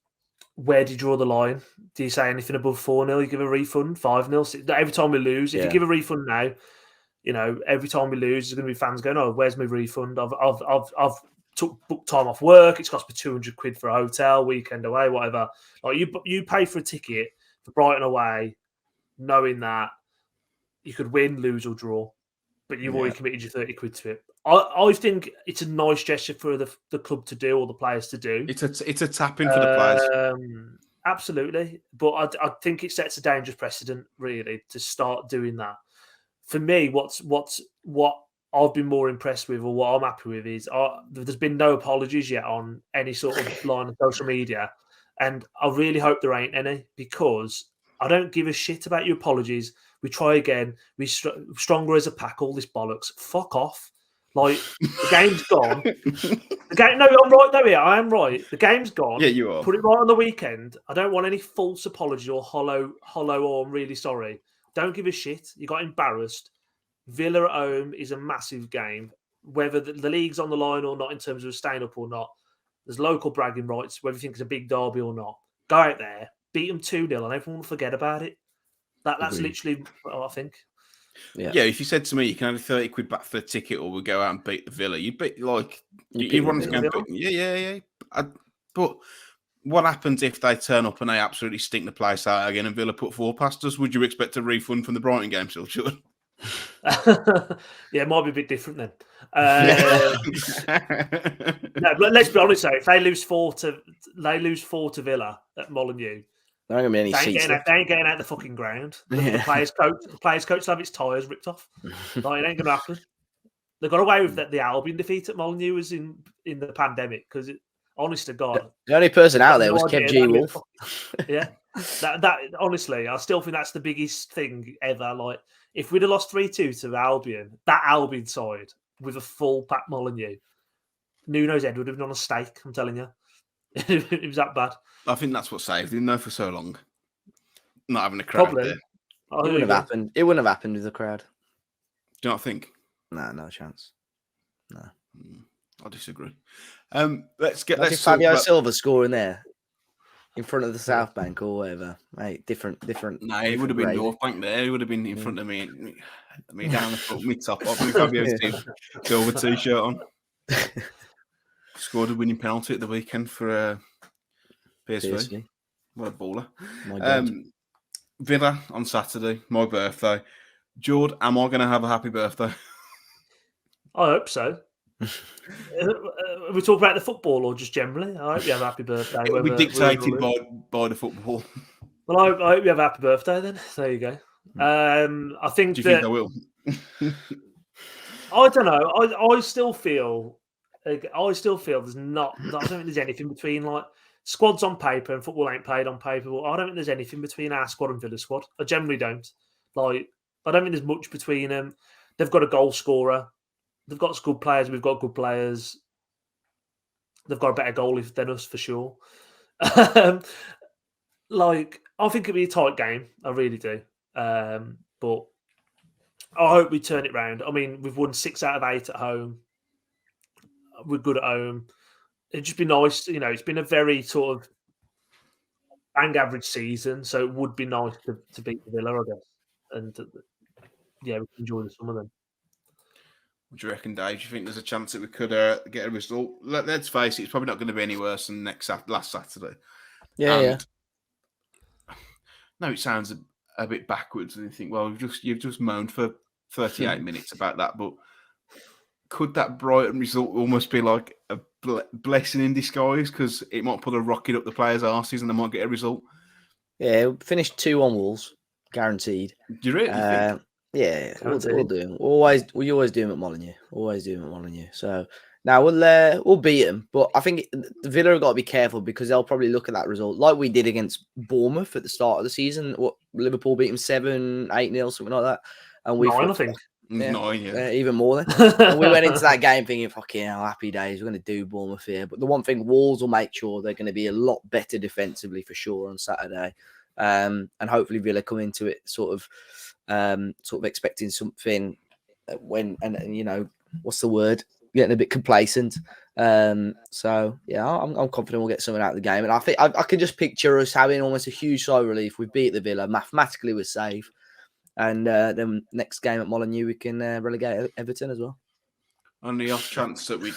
[SPEAKER 3] where do you draw the line? Do you say anything above 4-0, you give a refund? 5-0? Every time we lose, if you give a refund now, every time we lose, there's going to be fans going, "Oh, where's my refund? I've booked time off work. It's cost me £200 for a hotel, weekend away, whatever." Like you pay for a ticket for Brighton away, knowing that you could win, lose, or draw, but you've already committed your £30 to it. I think it's a nice gesture for the club to do, or the players to do.
[SPEAKER 1] It's a tap in for the players.
[SPEAKER 3] Absolutely, but I think it sets a dangerous precedent, really, to start doing that. For me, what I've been more impressed with, or what I'm happy with, is there's been no apologies yet on any sort of line of social media, and I really hope there ain't any, because I don't give a shit about your apologies. We try again. We stronger as a pack. All this bollocks. Fuck off. Like, the game's gone. No, I'm right though. Here, I am right. The game's gone.
[SPEAKER 1] Yeah, you are.
[SPEAKER 3] Put it right on the weekend. I don't want any false apologies or hollow. Or I'm really sorry. Don't give a shit. You got embarrassed. Villa at home is a massive game. Whether the league's on the line or not, in terms of staying up or not, there's local bragging rights. Whether you think it's a big derby or not, go out there, beat them 2-0, and everyone will forget about it. That's literally what I think.
[SPEAKER 1] Yeah, if you said to me, you can have £30 back for the ticket, or we'll go out and beat the Villa, you'd be like, you want to go and beat, yeah. But what happens if they turn up and they absolutely stink the place out again, and Villa put 4 past us? Would you expect a refund from the Brighton game still, sure?
[SPEAKER 3] Yeah, it might be a bit different then. No, but let's be honest though. If they lose 4 to Villa at Molineux,
[SPEAKER 2] there ain't gonna be any seats.
[SPEAKER 3] They ain't getting out the fucking ground. The players' coach will have its tyres ripped off. Like, it ain't gonna happen. They got away with the Albion defeat at Molineux was in the pandemic, because honest to God,
[SPEAKER 2] the only person out there was Kev G. Wolf.
[SPEAKER 3] Yeah, that honestly, I still think that's the biggest thing ever. Like, if we'd have lost 3-2 to Albion, that Albion side with a full pack Molineux, Nuno's head would have been on a stake. I'm telling you, it was that bad.
[SPEAKER 1] I think that's what saved him, though, for so long. Not having a crowd
[SPEAKER 3] Probably.
[SPEAKER 1] there.
[SPEAKER 2] It wouldn't have happened. It wouldn't have happened with the crowd.
[SPEAKER 1] Do you not think?
[SPEAKER 2] No chance. No.
[SPEAKER 1] I disagree. Let's
[SPEAKER 2] Fabio Silva scoring there in front of the South Bank or whatever. Mate, different.
[SPEAKER 1] No, he would have been North Bank there. He would have been in front of me. Me down the front, me top off with Fabio's Silva t-shirt on. Scored a winning penalty at the weekend for PSV. What a baller.
[SPEAKER 2] My God.
[SPEAKER 1] Villa on Saturday, my birthday. Jord, am I going to have a happy birthday?
[SPEAKER 3] I hope so. Are we talking about the football or just generally? I hope you have a happy birthday.
[SPEAKER 1] It'll be dictated by the football.
[SPEAKER 3] Well, I hope you have a happy birthday then. There you go. I think.
[SPEAKER 1] Do you think I will?
[SPEAKER 3] I don't know. I still feel there's not. I don't think there's anything between, like, squads on paper and football ain't played on paper. But I don't think there's anything between our squad and Villa squad. I generally don't. Like, I don't think there's much between them. They've got a goal scorer. They've got good players. We've got good players. They've got a better goalie than us for sure. Like, I think it'll be a tight game. I really do. But I hope we turn it round. I mean, we've won 6 out of 8 at home. We're good at home. It'd just be nice. It's been a very sort of bang average season, so it would be nice to beat the Villa, I guess. And we can enjoy the summer then.
[SPEAKER 1] What do you reckon, Dave? Do you think there's a chance that we could get a result? Let's face it, it's probably not going to be any worse than last Saturday.
[SPEAKER 2] Yeah.
[SPEAKER 1] No, it sounds a bit backwards, and you think, well, you've just moaned for 38 minutes about that, but could that Brighton result almost be like a blessing in disguise, because it might put a rocket up the players' arses and they might get a result?
[SPEAKER 2] Yeah, finished 2 on Wolves, guaranteed.
[SPEAKER 1] Do you really think?
[SPEAKER 2] Yeah, we'll do them. We always do them at Molineux. So now we'll beat them. But I think the Villa have got to be careful, because they'll probably look at that result like we did against Bournemouth at the start of the season. Liverpool beat them 7-8-0, something like that. And we
[SPEAKER 3] 9, I think.
[SPEAKER 2] Even more than. And we went into that game thinking, fucking hell, happy days. We're going to do Bournemouth here. But the one thing, Wolves will make sure they're going to be a lot better defensively for sure on Saturday. And hopefully Villa come into it sort of expecting something and you know, what's the word? Getting a bit complacent. So yeah, I'm confident we'll get something out of the game. And I think I can just picture us having almost a huge sigh of relief. We beat the Villa. Mathematically, we're safe. And then next game at Molineux, we can relegate Everton as well.
[SPEAKER 1] On the off chance that we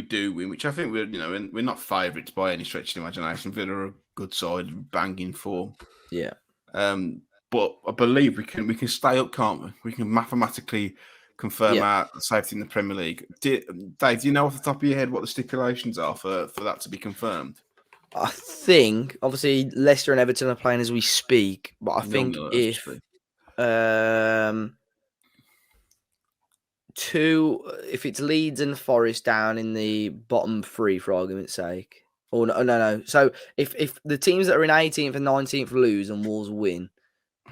[SPEAKER 1] do win, which I think we're not favourites by any stretch of the imagination. Villa are a good side, banging form.
[SPEAKER 2] Yeah.
[SPEAKER 1] But I believe we can stay up, can't we? We can mathematically confirm our safety in the Premier League. Dave, do you know off the top of your head what the stipulations are for that to be confirmed?
[SPEAKER 2] I think obviously Leicester and Everton are playing as we speak, but I think if it's Leeds and Forest down in the bottom three, for argument's sake, or no. So if the teams that are in 18th and 19th lose and Wolves win,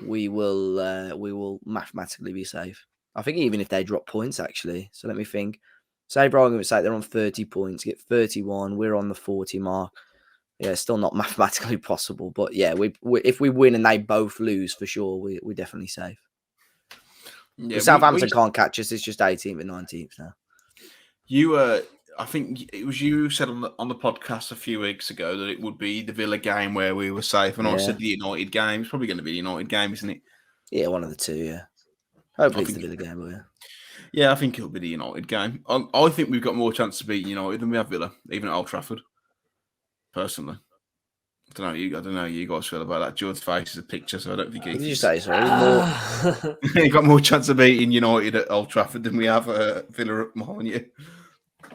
[SPEAKER 2] we will mathematically be safe. I think even if they drop points, actually. So let me think. Say for argument's sake, they're on 30 points, get 31. We're on the 40 mark. Yeah, still not mathematically possible, but yeah, we if we win and they both lose, for sure, we're definitely safe. Yeah, Southampton can't catch us. It's just 18th and 19th now.
[SPEAKER 1] I think it was you who said on the podcast a few weeks ago that it would be the Villa game where we were safe, and I said the United game. It's probably going to be the United game, isn't it?
[SPEAKER 2] Yeah, one of the two. Yeah, hopefully it's the Villa game. But
[SPEAKER 1] yeah, I think it'll be the United game. I think we've got more chance to beat United than we have Villa, even at Old Trafford. Personally, I don't know how you guys feel about that. Jord's face is a picture, so I don't think he.
[SPEAKER 2] Did you say sorry?
[SPEAKER 1] You got more chance of beating United at Old Trafford than we have at Villa at Molineux.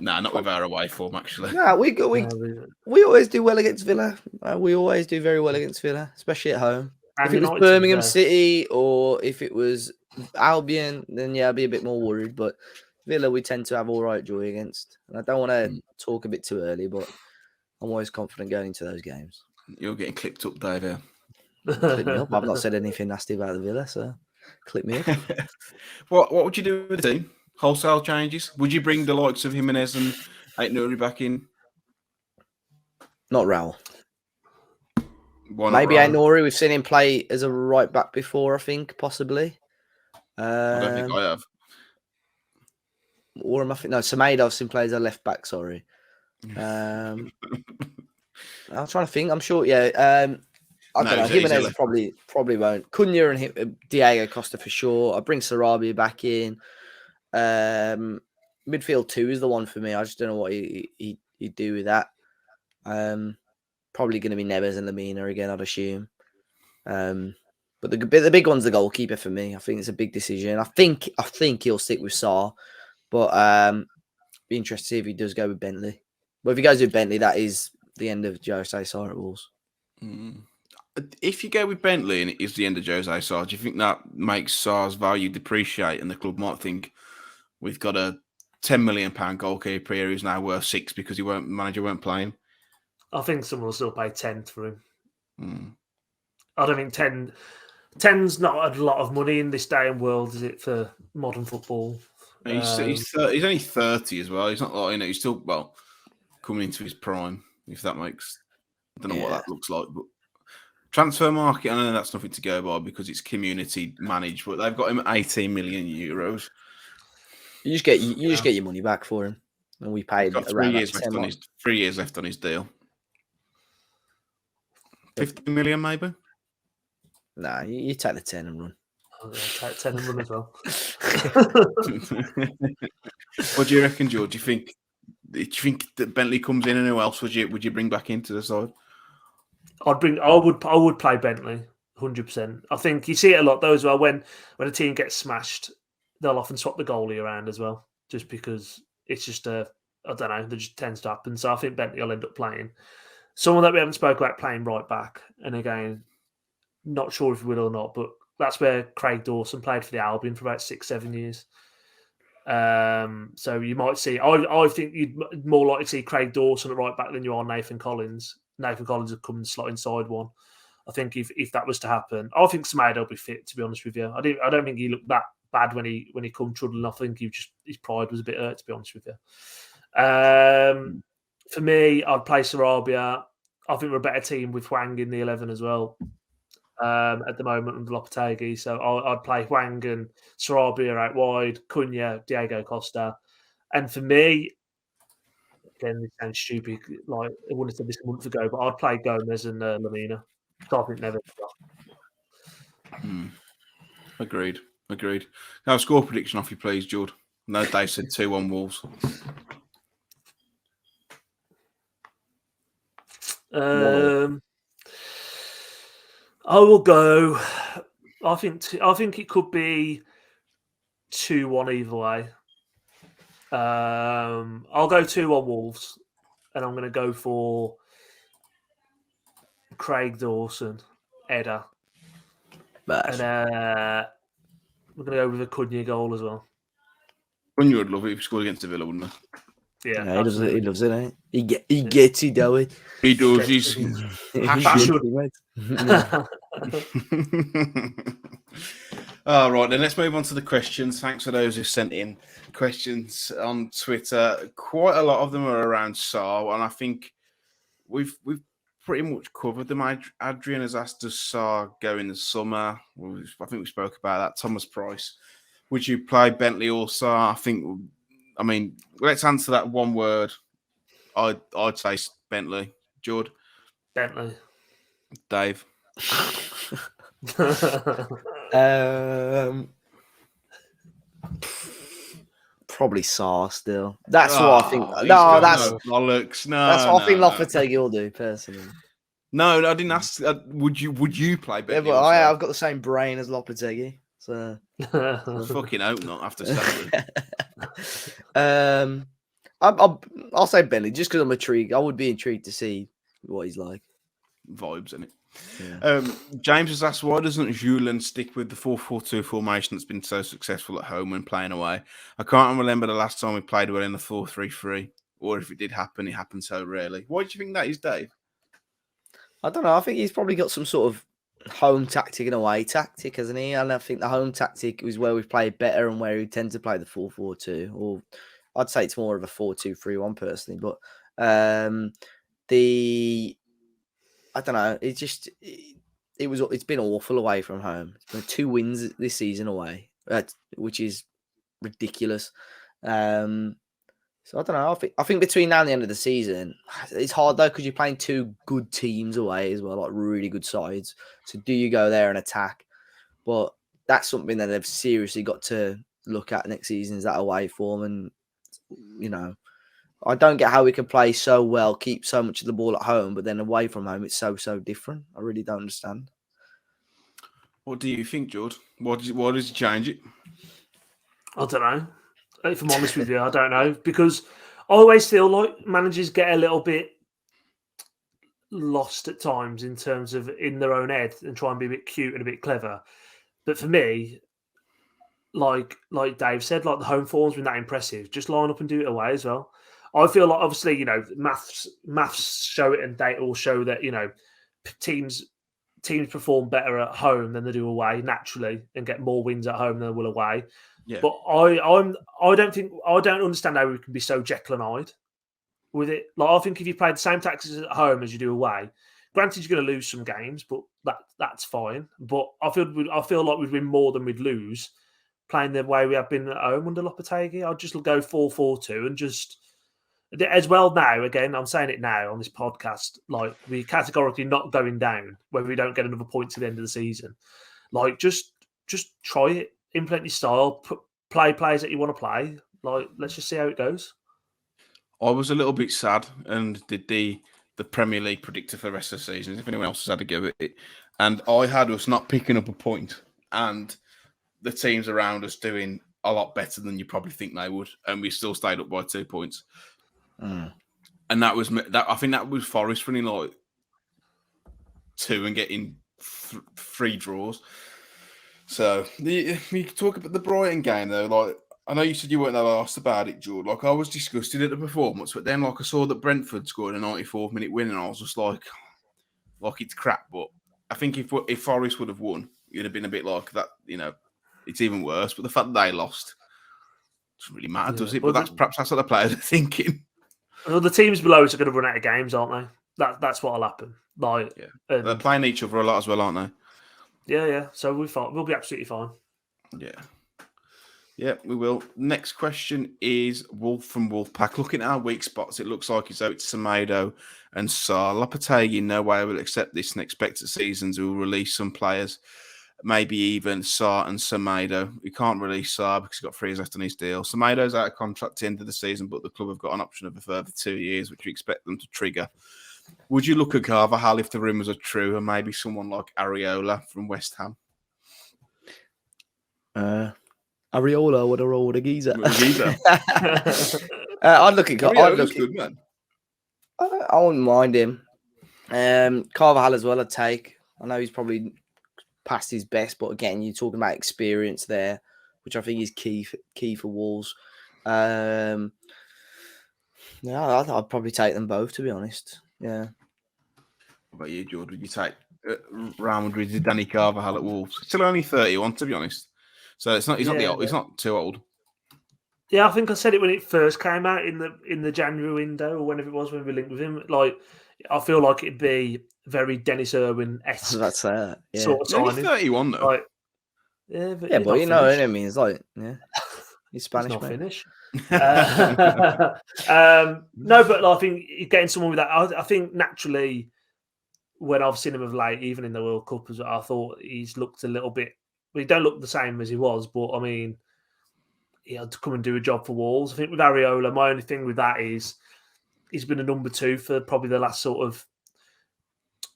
[SPEAKER 1] Nah, not with our away form, actually.
[SPEAKER 2] No, we always do well against Villa. We always do very well against Villa, especially at home. If it was Birmingham City or if it was Albion, then yeah, I'd be a bit more worried. But Villa, we tend to have all right joy against. And I don't want to talk a bit too early, but I'm always confident going into those games.
[SPEAKER 1] You're getting clipped up, Dave.
[SPEAKER 2] Clip me up. I've not said anything nasty about the Villa, so clip me up.
[SPEAKER 1] What would you do with the team? Wholesale changes? Would you bring the likes of Jimenez and Ait-Nouri back in?
[SPEAKER 2] Not Raul. Maybe Ait-Nouri. We've seen him play as a right back before, I think, possibly.
[SPEAKER 1] I don't think I have.
[SPEAKER 2] Or am I thinking? No, Semedo I've seen play as a left back, sorry. I'm trying to think. I'm sure, yeah. I don't know. Jimenez probably won't. Cunha and Diego Costa for sure. I bring Sarabia back in. Midfield 2 is the one for me. I just don't know what he'd do with that. Probably going to be Neves and Lamina again, I'd assume. But the big one's the goalkeeper for me. I think it's a big decision. I think he'll stick with Sarr, but be interested to see if he does go with Bentley. But if he goes with Bentley, that is the end of Jose Sarr at Wolves.
[SPEAKER 1] If you go with Bentley and it is the end of Jose Sarr, do you think that makes Sarr's value depreciate and the club might think we've got a £10 million goalkeeper here who's now worth 6 because manager weren't playing?
[SPEAKER 3] I think someone will still pay 10 for him. I don't think 10's not a lot of money in this day and world, is it, for modern football?
[SPEAKER 1] He's only 30 as well. He's not like, he's still, coming into his prime, if that makes... I don't know what that looks like, but transfer market, I know that's nothing to go by because it's community managed, but they've got him at 18 million euros.
[SPEAKER 2] You just get your money back for him, and we paid around
[SPEAKER 1] 3 years left on his 3 years left on his deal. 50 million, maybe.
[SPEAKER 2] Nah, you take the 10 and run.
[SPEAKER 3] I'll take 10 and run as well.
[SPEAKER 1] What do you reckon, George? Do you think that Bentley comes in, and who else would you bring back into the side?
[SPEAKER 3] I would play Bentley 100%. I think you see it a lot though as well. When a team gets smashed, they'll often swap the goalie around as well, just because it's just I don't know, that just tends to happen. So I think Bentley will end up playing someone that we haven't spoke about playing right back. And again, not sure if he will or not, but that's where Craig Dawson played for the Albion for about 6-7 years. So you might see. I think you'd more likely see Craig Dawson at right back than you are Nathan Collins. Nathan Collins would come and slot inside one. I think if that was to happen, I think Semedo will be fit. To be honest with you, I don't think he looked that bad when he come trundling. I think his pride was a bit hurt, to be honest with you. For me, I'd play Sarabia. I think we're a better team with Hwang in the 11 as well. At the moment under Lopetegui, so I'd play Hwang and Sarabia out wide, Cunha, Diego Costa, and for me, again, this sounds stupid. Like I wouldn't have said this a month ago, but I'd play Gomez and Lamina. So I think never.
[SPEAKER 1] Agreed. Now, score prediction off you, please, Jord. No, Dave said 2-1 Wolves.
[SPEAKER 3] I will go. I think it could be 2-1 either way. I'll go 2-1 Wolves, and I'm going to go for Craig Dawson, Edda, and we're going to go with a Cunha goal as well.
[SPEAKER 1] Cunha would love it if he scored against the Villa, wouldn't he?
[SPEAKER 2] Yeah, he loves it, eh? He gets it, though.
[SPEAKER 1] He does. He's All right, then let's move on to the questions. Thanks for those who sent in questions on Twitter. Quite a lot of them are around Sarr, and I think we've pretty much covered them. Adrian has asked, does Sarr go in the summer? I think we spoke about that. Thomas Price, would you play Bentley or Sarr? I mean, let's answer that one word. I'd say Bentley. Jord?
[SPEAKER 3] Bentley.
[SPEAKER 1] Dave?
[SPEAKER 2] Probably Sarr still. That's what I think. That's
[SPEAKER 1] bollocks.
[SPEAKER 2] That's what I think Lopetegui will do personally.
[SPEAKER 1] No, I didn't ask. Would you play Bentley?
[SPEAKER 2] Yeah, but I've got the same brain as Lopetegui, so
[SPEAKER 1] fucking hope not after Saturday.
[SPEAKER 2] I'll say Bentley just because I'm intrigued. I would be intrigued to see what he's like.
[SPEAKER 1] Vibes, innit?
[SPEAKER 2] Yeah.
[SPEAKER 1] James has asked, why doesn't Julen stick with the 4-4-2 formation that's been so successful at home when playing away? I can't remember the last time we played well in the 4-3-3, or if it did happen, it happened so rarely. Why do you think that is, Dave?
[SPEAKER 2] I don't know. I think he's probably got some sort of home tactic and away tactic, hasn't he? And I think the home tactic is where we've played better and where we tend to play the 4-4-2, or I'd say it's more of a 4-2-3-1 personally. But I don't know. It's been awful away from home. It's been 2 wins this season away, which is ridiculous. So I don't know. I think between now and the end of the season, it's hard though because you're playing 2 good teams away as well, like really good sides. So do you go there and attack? But that's something that they've seriously got to look at next season, is that away form. And I don't get how we can play so well, keep so much of the ball at home, but then away from home, it's so different. I really don't understand.
[SPEAKER 1] What do you think, Jord? Why does he change it?
[SPEAKER 3] I don't know. If I'm honest with you, I don't know. Because I always feel like managers get a little bit lost at times in terms of in their own head and try and be a bit cute and a bit clever. But for me, like Dave said, like the home form's been that impressive. Just line up and do it away as well. I feel like obviously, maths show it and data will show that, teams perform better at home than they do away naturally and get more wins at home than they will away.
[SPEAKER 1] Yeah.
[SPEAKER 3] But I don't understand how we can be so Jekyll and Hyde with it. Like I think if you play the same tactics at home as you do away, granted you're going to lose some games, but that's fine. But I feel like we'd win more than we'd lose playing the way we have been at home under Lopetegui. I'd just go 4-4-2 and just as well now. Again, I'm saying it now on this podcast. Like we're categorically not going down where we don't get another point to the end of the season. Like just try it. Implement your style, play players that you want to play. Like, let's just see how it goes.
[SPEAKER 1] I was a little bit sad and did the Premier League predictor for the rest of the season, if anyone else has had a go at it. And I had us not picking up a point and the teams around us doing a lot better than you probably think they would. And we still stayed up by 2 points. And that was that. I think that was Forest running like 2 and getting 3 draws. So you talk about the Brighton game though. Like I know you said you weren't that asked about it, Jord. Like I was disgusted at the performance, but then like I saw that Brentford scored a 94th-minute win, and I was just like it's crap. But I think if Forest would have won, you'd have been a bit like that. it's even worse. But the fact that they lost doesn't really matter, does it?
[SPEAKER 3] Well,
[SPEAKER 1] But that's what the players are thinking.
[SPEAKER 3] Well, the teams below us are going to run out of games, aren't they? That's what'll happen. Like,
[SPEAKER 1] They're playing each other a lot as well, aren't they?
[SPEAKER 3] Yeah. So we'll be absolutely fine.
[SPEAKER 1] Yeah, we will. Next question is Wolf from Wolfpack. Looking at our weak spots, it looks like it's Semedo and Sarr. Lopetegui in no way will accept this and expect that seasons will release some players, maybe even Sarr and Semedo. We can't release Sarr because he's got 3 years left on his deal. Semedo's out of contract at the end of the season, but the club have got an option of a further 2 years, which we expect them to trigger. Would you look at Carvajal if the rumours are true, and maybe someone like Areola from West Ham?
[SPEAKER 2] Areola would have rolled a geezer.
[SPEAKER 1] I'd
[SPEAKER 2] I'd look at.
[SPEAKER 1] good, man.
[SPEAKER 2] I wouldn't mind him. Carvajal as well. I'd take. I know he's probably past his best, but again, you're talking about experience there, which I think is key for Wolves. I'd probably take them both, to be honest. Yeah.
[SPEAKER 1] What about you, Jord? Would you take Real Madrid's Danny Carvajal at Wolves? Still only 31, to be honest. So it's not. He's not too old.
[SPEAKER 3] Yeah, I think I said it when it first came out in the January window, or whenever it was when we linked with him. Like, I feel like it'd be very Dennis Irwin-esque.
[SPEAKER 2] That's that. Yeah.
[SPEAKER 3] Sort of
[SPEAKER 1] He's only 31 though.
[SPEAKER 3] Like,
[SPEAKER 2] but you know what I mean. It's like, he's Spanish.
[SPEAKER 3] He's not Finnish. No, but I think getting someone with that, I think naturally, when I've seen him of late, even in the World Cup, I thought he's looked a little bit. Well, he don't look the same as he was, but I mean, he had to come and do a job for Wolves. I think with Areola, my only thing with that is he's been a number 2 for probably the last sort of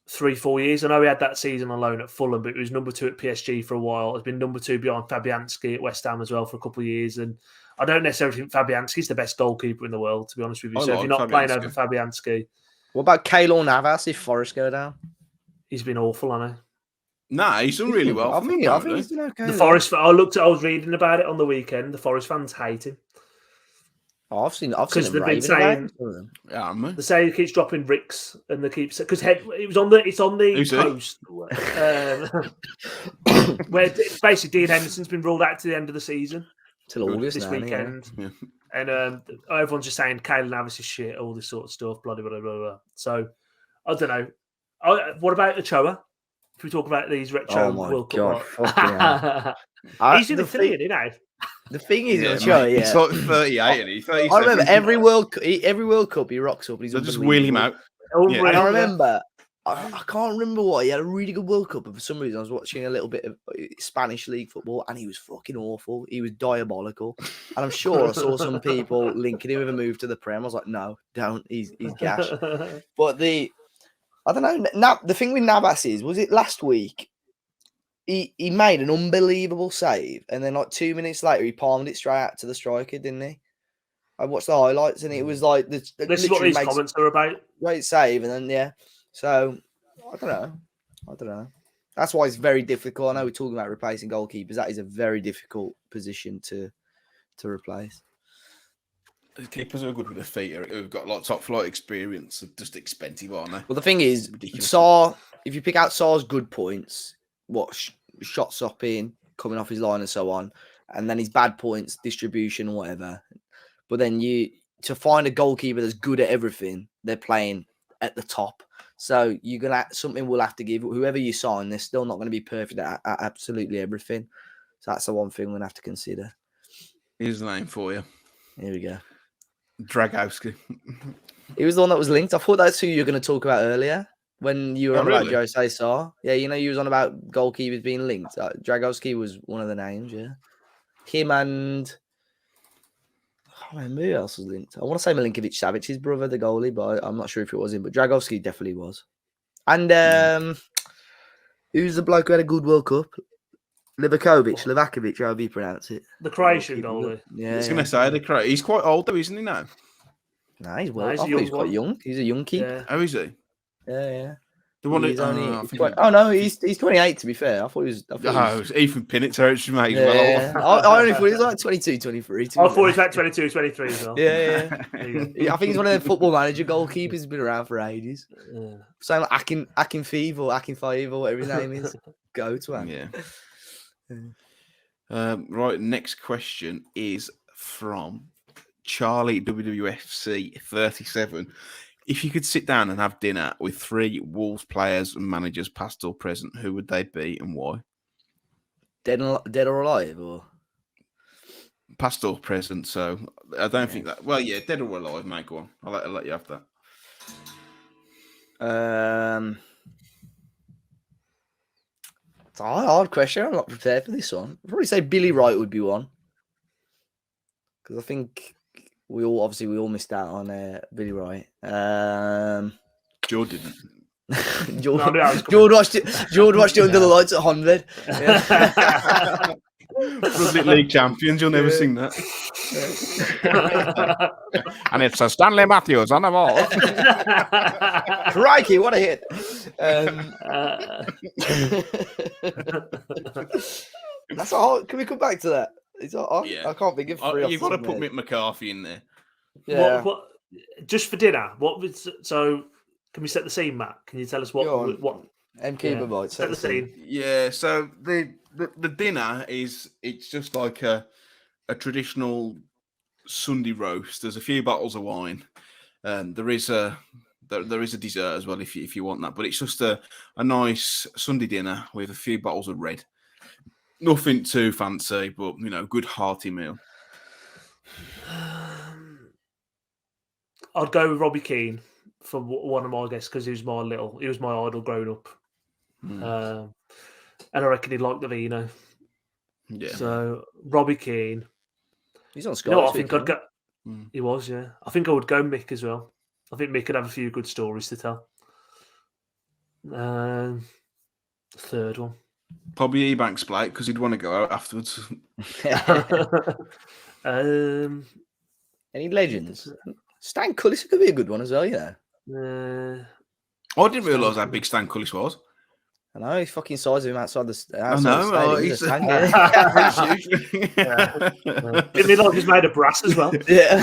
[SPEAKER 3] 3-4 years. I know he had that season on loan at Fulham, but he was number 2 at PSG for a while. He's been number 2 behind Fabianski at West Ham as well for a couple of years. And I don't necessarily think Fabianski's the best goalkeeper in the world, to be honest with you. So if you're not playing over Fabianski.
[SPEAKER 2] What about Keylor Navas if Forest go down?
[SPEAKER 3] He's been awful, hasn't he?
[SPEAKER 1] Nah, he's done really well.
[SPEAKER 2] I think he's been okay.
[SPEAKER 3] The Forest. I was reading about it on the weekend. The Forest fans hate him.
[SPEAKER 2] Oh, I've seen them
[SPEAKER 3] they've been saying. They say he keeps dropping bricks, and they keep because it's on the post where basically Dean Henderson's been ruled out to the end of the season
[SPEAKER 2] till August
[SPEAKER 3] this weekend, and everyone's just saying Keylor Navas is shit, all this sort of stuff, blah blah blah blah blah. So I don't know. What about Ochoa? If we talk about these retro World Cup, he's in affiliate, you know.
[SPEAKER 2] The thing is,
[SPEAKER 1] he's like 38, and he's
[SPEAKER 2] I remember every World Cup he rocks up. And
[SPEAKER 1] he's just wheel him out.
[SPEAKER 2] And I remember, I can't remember what he had a really good World Cup, but for some reason I was watching a little bit of Spanish league football, and he was fucking awful. He was diabolical, and I'm sure I saw some people linking him with a move to the Prem. I was like, no, don't. He's gash. But I don't know. The thing with Navas was it last week? He made an unbelievable save, and then like 2 minutes later, he palmed it straight out to the striker, didn't he? I watched the highlights, and it was like this
[SPEAKER 3] is what these comments are about.
[SPEAKER 2] Great save, and then So I don't know. That's why it's very difficult. I know we're talking about replacing goalkeepers. That is a very difficult position to replace.
[SPEAKER 1] The keepers are good with their feet. Who've got like top flight experience. They're just expensive, aren't they?
[SPEAKER 2] Well, the thing is, Sarr. If you pick out Sarr's good points, shot stopping, coming off his line, and so on, and then his bad points, distribution, or whatever. But then to find a goalkeeper that's good at everything, they're playing at the top. So something will have to give. Whoever you sign, they're still not going to be perfect at absolutely everything. So that's the one thing we're going to have to consider.
[SPEAKER 1] Here's the name for you.
[SPEAKER 2] Here we go.
[SPEAKER 1] Dragowski.
[SPEAKER 2] He was the one that was linked. I thought that's who you were going to talk about earlier when you were on about Jose Sarr. Yeah, you was on about goalkeepers being linked. Dragowski was one of the names, yeah. Him and I don't remember who else was linked. I want to say Milinkovic-Savic, his brother, the goalie, but I'm not sure if it was him. But Dragowski definitely was. And who's the bloke who had a good World Cup? Livakovic, however you pronounce it.
[SPEAKER 3] The Croatian goalie.
[SPEAKER 2] Yeah,
[SPEAKER 1] I was going to say the Croatian. He's quite old though, isn't he now?
[SPEAKER 2] Nah, he's he's quite young. He's a young kid.
[SPEAKER 3] Yeah.
[SPEAKER 1] Oh, is he?
[SPEAKER 2] Yeah.
[SPEAKER 1] The one
[SPEAKER 2] he's he's 28 to be fair. I thought he was.
[SPEAKER 1] It was Ethan Pinnock territory, mate.
[SPEAKER 2] Yeah. I only thought he was like 22, 23.
[SPEAKER 3] I thought he was like 22, 23 as well.
[SPEAKER 2] Yeah. I think he's one of the football manager goalkeepers who's been around for ages.
[SPEAKER 3] Yeah.
[SPEAKER 2] Same like Akinfeev or whatever his name is. Go to him.
[SPEAKER 1] Yeah. Right, next question is from Charlie WWFC 37. If you could sit down and have dinner with 3 Wolves players and managers, past or present, who would they be and why?
[SPEAKER 2] Dead or alive, or
[SPEAKER 1] Past or present, so I don't think that. Well, yeah, dead or alive, mate. Go on. I'll let you have that.
[SPEAKER 2] It's a hard question. I'm not prepared for this one. I'd probably say Billy Wright would be one, because I think we all missed out on Billy Wright.
[SPEAKER 1] Jord didn't.
[SPEAKER 2] Jord watched it. Jord watched it under the lights at Honved. Yeah.
[SPEAKER 1] Rugby League champions, you'll never sing that. And it's a Stanley Matthews on the ball.
[SPEAKER 2] Crikey, what a hit! That's all. Can we come back to that? I can't think of 3.
[SPEAKER 1] You've got to put Mick McCarthy in there.
[SPEAKER 3] Yeah. What, just for dinner? What was so? Can we set the scene, Matt? Can you tell us what?
[SPEAKER 2] MK
[SPEAKER 3] set the scene.
[SPEAKER 1] Yeah. So the dinner it's just like a traditional Sunday roast. There's a few bottles of wine. There is a dessert as well if you want that. But it's just a nice Sunday dinner with a few bottles of red. Nothing too fancy, but good hearty meal.
[SPEAKER 3] I'd go with Robbie Keane for one of my guests because he was my idol growing up, and I reckon he'd like the vino.
[SPEAKER 1] Yeah.
[SPEAKER 3] So Robbie Keane.
[SPEAKER 2] He's on Sky.
[SPEAKER 3] I think I'd go. He was, yeah. I think I would go Mick as well. I think Mick could have a few good stories to tell. Third one.
[SPEAKER 1] Probably Ebanks Blake because he'd want to go out afterwards.
[SPEAKER 2] Any legends? Stan Cullis could be a good one as well, yeah.
[SPEAKER 1] I didn't realise how big Stan Cullis was.
[SPEAKER 2] I know, he's fucking size of him outside the
[SPEAKER 1] stadium.
[SPEAKER 3] Didn't he like he's made of brass as well?
[SPEAKER 2] Yeah.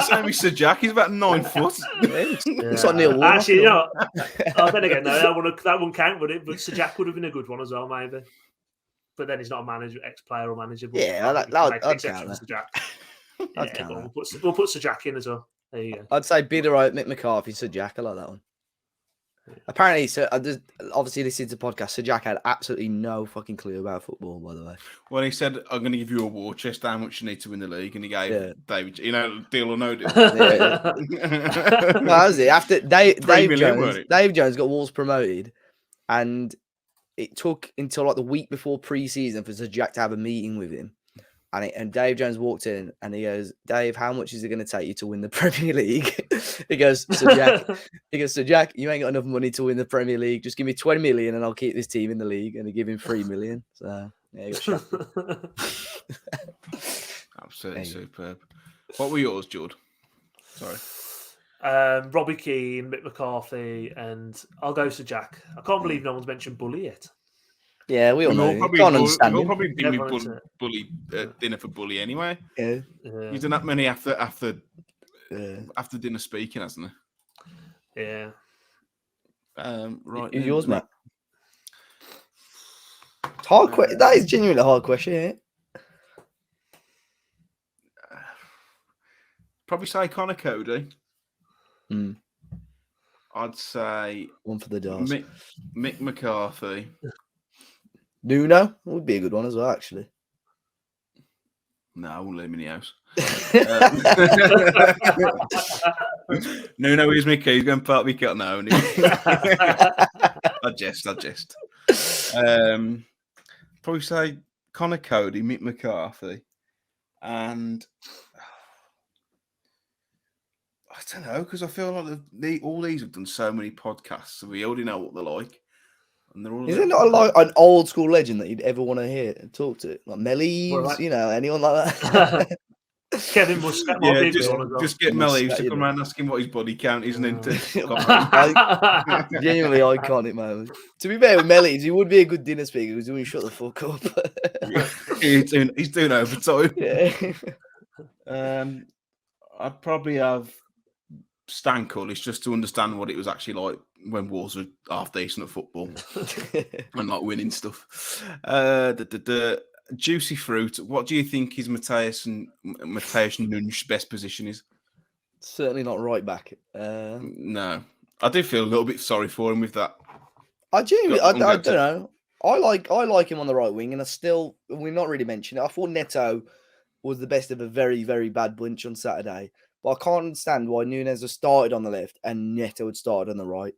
[SPEAKER 1] Same as Sir Jack, he's about 9 foot.
[SPEAKER 2] It's like Neil Warnock.
[SPEAKER 3] Actually, then again, no, that wouldn't count, would it? But Sir Jack would have been a good one as well, maybe. But then he's not a manager, ex-player or manager. But
[SPEAKER 2] I'd count that.
[SPEAKER 3] Sir Jack.
[SPEAKER 2] I'd count that.
[SPEAKER 3] We'll put Sir Jack in as well. There you go.
[SPEAKER 2] I'd say Billy Wright, Mick McCarthy, Sir Jack. I like that one. Apparently, obviously listening to the podcast, Sir Jack had absolutely no fucking clue about football, by the way.
[SPEAKER 1] Well, he said, I'm going to give you a war chest, how much you need to win the league. And he gave David, deal or no deal.
[SPEAKER 2] That was it. After Dave Jones got Wolves promoted, and it took until like the week before pre-season for Sir Jack to have a meeting with him. And Dave Jones walked in and he goes, Dave, how much is it going to take you to win the Premier League? He goes, Sir Jack, you ain't got enough money to win the Premier League. Just give me 20 million and I'll keep this team in the league. And they give him 3 million. So, yeah, he got shot.
[SPEAKER 1] Absolutely superb. What were yours, Jord? Sorry.
[SPEAKER 3] Robbie Keane, Mick McCarthy, and I'll go Sir Jack. I can't believe no one's mentioned Bully yet.
[SPEAKER 2] Yeah, we all know.
[SPEAKER 1] We'll probably be Bully dinner for Bully anyway.
[SPEAKER 2] Yeah.
[SPEAKER 1] He's done that many after dinner speaking, hasn't
[SPEAKER 3] he? Yeah.
[SPEAKER 1] Right.
[SPEAKER 2] Yours, Matt. It's hard question. That is genuinely a hard question, isn't it?
[SPEAKER 1] Probably say Connor Cody. I'd say
[SPEAKER 2] one for the doors.
[SPEAKER 1] Mick McCarthy.
[SPEAKER 2] Nuno would be a good one as well, actually.
[SPEAKER 1] No, I won't let him in the house. Nuno is Mickey. He's going to part me cut now. I jest. Probably say Connor Cody, Mick McCarthy, and I don't know, because I feel like all these have done so many podcasts, so we already know what they're like. And they're all
[SPEAKER 2] is there not an old school legend that you'd ever want to hear and talk to? Like Mellies, anyone like that?
[SPEAKER 3] Kevin Muscat.
[SPEAKER 1] Just get Mellies to come around and ask him what his body count is and then
[SPEAKER 2] genuinely iconic moment. To be fair with Mellies, he would be a good dinner speaker because he wouldn't shut the fuck up.
[SPEAKER 1] he's doing overtime.
[SPEAKER 2] Yeah.
[SPEAKER 1] I'd probably have Stan Cullis just to understand what it was actually like when Wolves were half decent at football and like winning stuff. juicy fruit. What do you think is Matthias Nunes' best position is?
[SPEAKER 2] Certainly not right back.
[SPEAKER 1] No, I do feel a little bit sorry for him with that.
[SPEAKER 2] I genuinely,
[SPEAKER 1] Got-
[SPEAKER 2] I don't know. I like him on the right wing, and we're not really mentioning it. I thought Neto was the best of a very, very bad bunch on Saturday, but I can't understand why Nunes has started on the left and Neto had started on the right.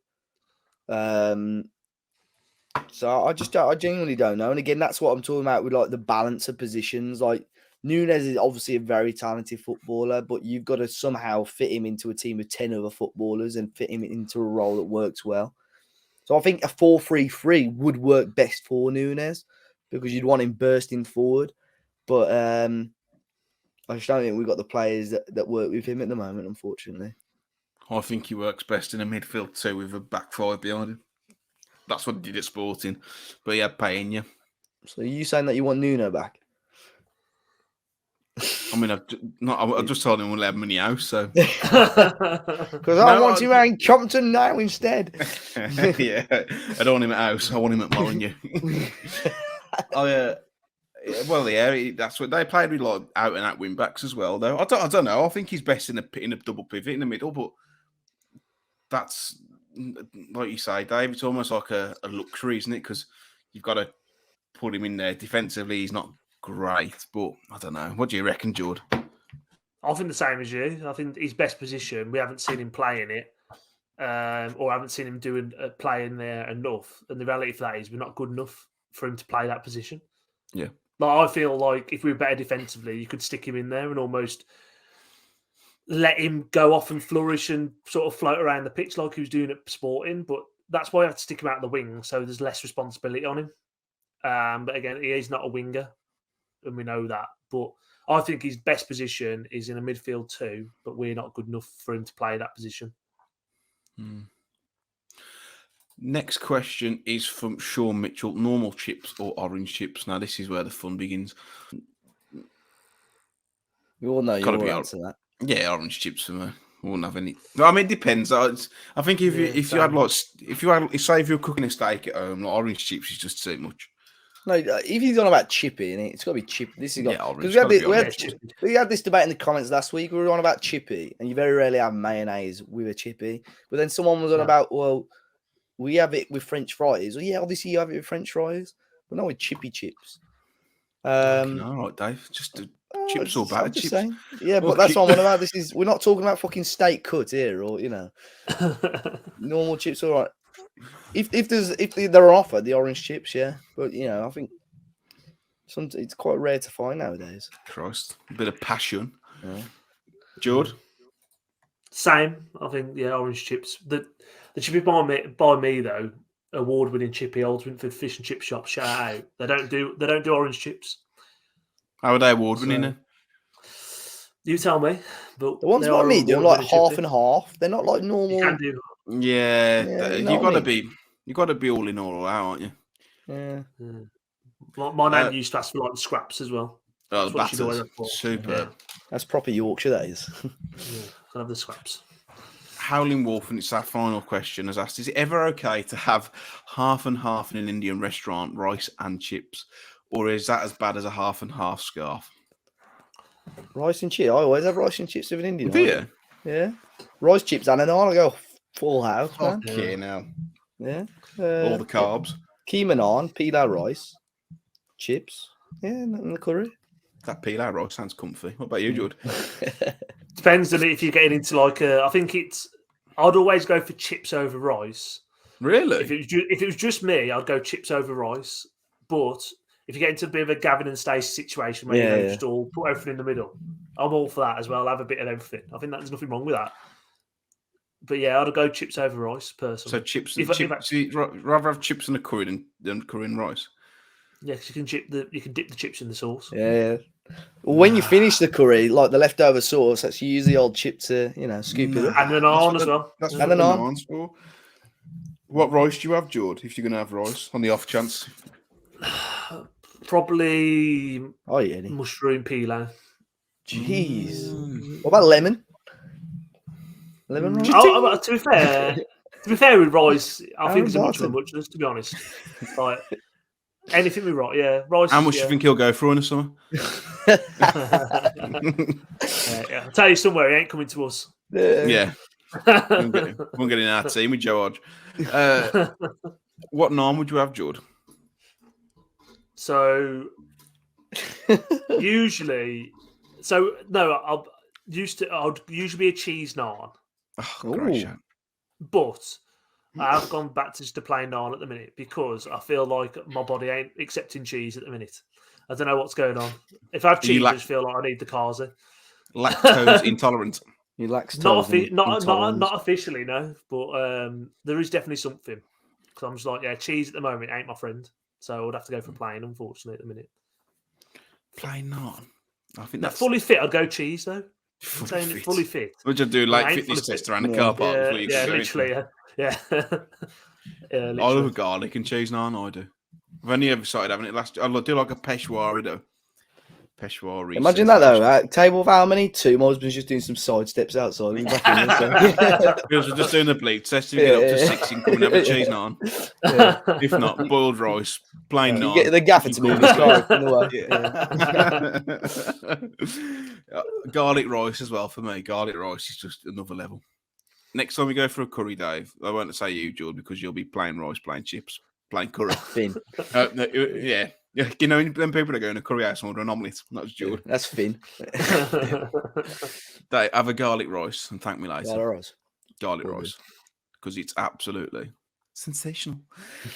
[SPEAKER 2] So I genuinely don't know. And again, that's what I'm talking about with like the balance of positions. Like Nunes is obviously a very talented footballer, but you've got to somehow fit him into a team of 10 other footballers and fit him into a role that works well. So I think a 4-3-3 would work best for Nunes because you'd want him bursting forward. But I just don't think we've got the players that work with him at the moment, unfortunately.
[SPEAKER 1] I think he works best in a midfield too with a back five behind him. That's what he did at Sporting. But he had Payne.
[SPEAKER 2] So are you saying that you want Nuno back?
[SPEAKER 1] I mean, I just told him we'll let him in the house, so.
[SPEAKER 2] Because I want you out in Compton now instead.
[SPEAKER 1] Yeah, I don't want him at house. I want him at Molineux. That's what they played with, like out and out wing backs as well. Though I don't know. I think he's best in a double pivot in the middle, but that's like you say, Dave. It's almost like a luxury, isn't it? Because you've got to put him in there defensively. He's not great, but I don't know. What do you reckon, Jord?
[SPEAKER 3] I think the same as you. I think his best position, we haven't seen him playing it, or haven't seen him doing playing there enough. And the reality for that is we're not good enough for him to play that position.
[SPEAKER 1] Yeah.
[SPEAKER 3] Like I feel like if we were better defensively, you could stick him in there and almost let him go off and flourish and sort of float around the pitch like he was doing at Sporting. But that's why I have to stick him out of the wing, so there's less responsibility on him. But again, he is not a winger, and we know that. But I think his best position is in a midfield too, but we're not good enough for him to play that position.
[SPEAKER 1] Next question is from Sean Mitchell. Normal chips or orange chips? Now, this is where the fun begins.
[SPEAKER 2] We all know
[SPEAKER 1] Gotta
[SPEAKER 2] your
[SPEAKER 1] be
[SPEAKER 2] answer to that.
[SPEAKER 1] Yeah, orange chips for me. I wouldn't have any. I mean, it depends. I think if you were cooking a steak at home, like orange chips is just too much.
[SPEAKER 2] No, if he's on about chippy, it's got to be chippy. This is
[SPEAKER 1] orange.
[SPEAKER 2] We had this debate in the comments last week. We were on about chippy, and you very rarely have mayonnaise with a chippy. But then someone was on about, well, we have it with French fries. Well, yeah, obviously you have it with French fries, but not with chippy chips.
[SPEAKER 1] All right, Dave. Just chips or batter chips.
[SPEAKER 2] Saying. Yeah, but that's what I'm on about. We're not talking about fucking steak cut here, or normal chips. All right. If they're offered the orange chips, yeah, but I think it's quite rare to find nowadays.
[SPEAKER 1] Christ, a bit of passion. Yeah. Jord?
[SPEAKER 3] Same. I think orange chips. The chippy by me though, award-winning chippy Old Winford Fish and Chip Shop. Shout out. They don't do orange chips.
[SPEAKER 1] How are they award-winning?
[SPEAKER 3] You tell me. But
[SPEAKER 2] the ones like me do like half and half. They're not like normal.
[SPEAKER 3] You can do.
[SPEAKER 1] Yeah, you got to be all in all out, aren't you?
[SPEAKER 2] Yeah.
[SPEAKER 3] My nan used to ask for like the scraps as well.
[SPEAKER 1] Oh, the Battered. Superb.
[SPEAKER 2] That's proper Yorkshire, that is.
[SPEAKER 3] Can have the scraps.
[SPEAKER 1] Howling Wolf, and it's our final question, has asked, is it ever okay to have half and half in an Indian restaurant, rice and chips? Or is that as bad as a half and half scarf?
[SPEAKER 2] Rice and chips. I always have rice and chips with an Indian.
[SPEAKER 1] Do you?
[SPEAKER 2] Yeah. Rice, chips, and an I go full house, man.
[SPEAKER 1] Okay, now.
[SPEAKER 2] Yeah.
[SPEAKER 1] All the carbs.
[SPEAKER 2] Keema naan, pilau rice, chips. Yeah, and the curry.
[SPEAKER 1] That pilau rice sounds comfy. What about you, Jord?
[SPEAKER 3] Depends on if you're getting into like I think I'd always go for chips over rice.
[SPEAKER 1] Really?
[SPEAKER 3] If it was just me, I'd go chips over rice. But if you get into a bit of a Gavin and Stacey situation where you just all put everything in the middle, I'm all for that as well. I'll have a bit of everything. I think there's nothing wrong with that. But yeah, I'd go chips over rice personally.
[SPEAKER 1] So chips, you'd rather have chips and a curry than curry and rice.
[SPEAKER 3] Yeah, because you can dip the chips in the sauce.
[SPEAKER 2] Yeah. Well, when you finish the curry, like the leftover sauce, that's you use the old chip to scoop it up.
[SPEAKER 3] And the naan as well.
[SPEAKER 1] That's what the naan's for. What rice do you have, Jord? If you're going to have rice, on the off chance.
[SPEAKER 3] Probably mushroom pilau.
[SPEAKER 2] Jeez. What about lemon? Lemon rice?
[SPEAKER 3] To be fair with rice, I think it's a much of a muchness, to be honest. Like, Anything we write, yeah. Rice.
[SPEAKER 1] How much do
[SPEAKER 3] yeah.
[SPEAKER 1] you think he'll go for in the summer?
[SPEAKER 3] Yeah. I'll tell you somewhere, he ain't coming to us.
[SPEAKER 1] Yeah. We'll get in our team with Jord. What name would you have, Jord?
[SPEAKER 3] So usually, I'd usually be a cheese naan,
[SPEAKER 1] Oh, great
[SPEAKER 2] Ooh.
[SPEAKER 1] shout.
[SPEAKER 3] but I've gone back to just a plain naan at the minute because I feel like my body ain't accepting cheese at the minute. I don't know what's going on. If I have
[SPEAKER 1] Are you
[SPEAKER 3] cheese, I just feel like I need the Kazi.
[SPEAKER 1] Lactose intolerant.
[SPEAKER 2] He lacks
[SPEAKER 3] Not,
[SPEAKER 2] toes.
[SPEAKER 3] not officially, no, but there is definitely something. Because I'm just like, yeah, cheese at the moment ain't my friend. So I would have to go for plain, unfortunately, at the minute.
[SPEAKER 1] Plain naan. I think
[SPEAKER 3] Now,
[SPEAKER 1] that's
[SPEAKER 3] fully fit, I'd go cheese, though. I'm saying it's fully fit.
[SPEAKER 1] Would you do
[SPEAKER 3] No,
[SPEAKER 1] like
[SPEAKER 3] I ain't
[SPEAKER 1] fitness
[SPEAKER 3] fully
[SPEAKER 1] test
[SPEAKER 3] fit.
[SPEAKER 1] around the
[SPEAKER 2] Yeah.
[SPEAKER 1] car park? before
[SPEAKER 3] Yeah,
[SPEAKER 1] you
[SPEAKER 3] yeah,
[SPEAKER 1] do it?
[SPEAKER 3] literally, yeah.
[SPEAKER 1] I love
[SPEAKER 3] Literally.
[SPEAKER 1] a garlic and cheese naan. I do. I've only ever started having it last. I'll do like a Peshwari though. Peshwari.
[SPEAKER 2] Imagine that though. At table of how many? Two. My husband's just doing some side steps outside. He's back in there, so.
[SPEAKER 1] Because we're just doing the bleed test. If we get up to 6, you can come and have a cheese naan.
[SPEAKER 2] Yeah.
[SPEAKER 1] If not, boiled rice, plain
[SPEAKER 2] You
[SPEAKER 1] naan.
[SPEAKER 2] get the gaffer to move his car in the way.
[SPEAKER 1] Garlic rice as well for me. Garlic rice is just another level. Next time we go for a curry, Dave, I won't say you, George, because you'll be plain rice, plain chips, plain curry.
[SPEAKER 2] Finn.
[SPEAKER 1] Yeah. You know, them people that go in a curry house and order an omelette. That's George.
[SPEAKER 2] That's Finn.
[SPEAKER 1] Dave, have a garlic rice and thank me later.
[SPEAKER 2] Yeah, right.
[SPEAKER 1] Garlic
[SPEAKER 2] Will do.
[SPEAKER 1] rice. Because it's absolutely sensational.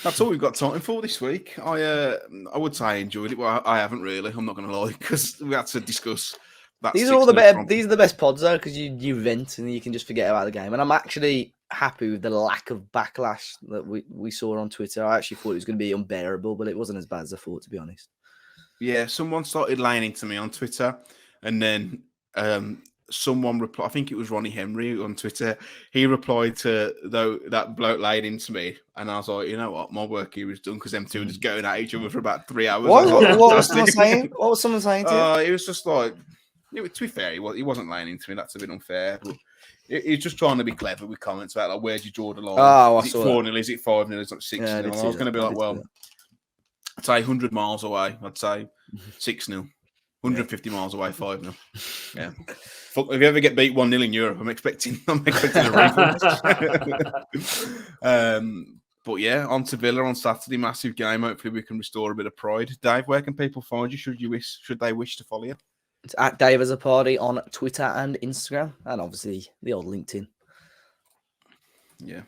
[SPEAKER 1] That's all we've got time for this week. I would say I enjoyed it. Well, I haven't really. I'm not going to lie because we had to discuss that.
[SPEAKER 2] These are all the better. These are the best pods though, because you vent and you can just forget about the game. And I'm actually happy with the lack of backlash that we saw on Twitter. I actually thought it was going to be unbearable, but it wasn't as bad as I thought, to be honest.
[SPEAKER 1] Yeah, someone started laying into me on Twitter, and then someone replied. I think it was Ronnie Henry on Twitter. He replied to that bloke laid into me, and I was like, you know what, my work here is done because them two were just going at each other for about 3 hours.
[SPEAKER 2] What
[SPEAKER 1] I
[SPEAKER 2] was someone saying? What was someone saying to you?
[SPEAKER 1] It was just like, to be fair, he wasn't laying into me. That's a bit unfair. But he's just trying to be clever with comments about like, where'd you draw the line?
[SPEAKER 2] Oh,
[SPEAKER 1] Is it 4-0? Is it 5-0? Is it 6-0?
[SPEAKER 2] Yeah,
[SPEAKER 1] And I was going to be like, well, I'd say 100 miles away. I'd say 6-0. 150 miles away, 5-0. Yeah. Fuck, if you ever get beat 1-0 in Europe, I'm expecting a rematch. But yeah, on to Villa on Saturday, massive game. Hopefully, we can restore a bit of pride. Dave, where can people find you? Should they wish to follow you?
[SPEAKER 2] It's at Dave as a Party on Twitter and Instagram, and obviously the old LinkedIn.
[SPEAKER 1] Yeah.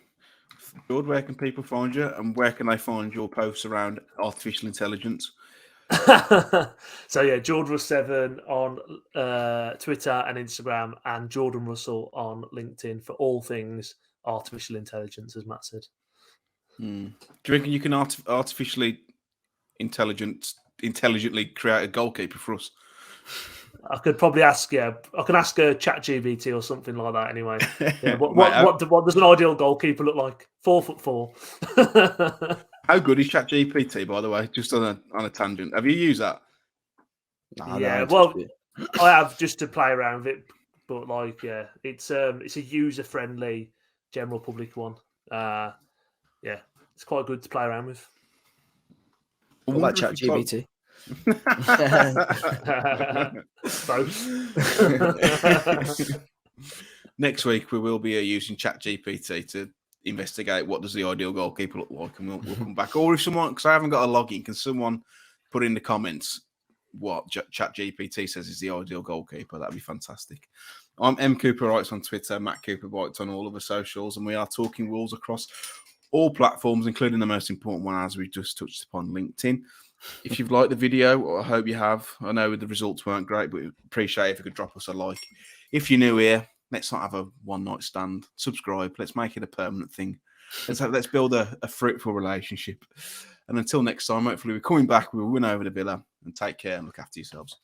[SPEAKER 1] Jord, where can people find you, and where can they find your posts around artificial intelligence?
[SPEAKER 3] So yeah, Jord Russ 7 on Twitter and Instagram, and Jordan Russell on LinkedIn for all things artificial intelligence, as Matt said.
[SPEAKER 1] Do you reckon you can artificially intelligently create a goalkeeper for us?
[SPEAKER 3] I could probably ask, I can ask a ChatGPT or something like that. Anyway, yeah. What does an ideal goalkeeper look like? 4'4".
[SPEAKER 1] How good is ChatGPT, by the way? Just on a tangent, have you used that?
[SPEAKER 2] No,
[SPEAKER 3] yeah,
[SPEAKER 2] no,
[SPEAKER 3] well, I have just to play around with it, but like, yeah, it's a user friendly general public one. Yeah, it's quite good to play around with.
[SPEAKER 2] What about ChatGPT?
[SPEAKER 3] Both.
[SPEAKER 1] Next week we will be using ChatGPT to investigate what does the ideal goalkeeper look like, and we'll come back. Or if someone, because I haven't got a login, can someone put in the comments what ChatGPT says is the ideal goalkeeper? That'd be fantastic. I'm M Cooper Writes on Twitter, Matt Cooper Writes on all of the socials, and we are talking Wolves across all platforms, including the most important one, as we just touched upon, LinkedIn. If you've liked the video, I hope you have. I know the results weren't great, but appreciate if you could drop us a like. If you're new here, let's not have a one-night stand. Subscribe. Let's make it a permanent thing. Let's build a fruitful relationship. And until next time, hopefully we're coming back. We'll win over the Villa. And take care and look after yourselves.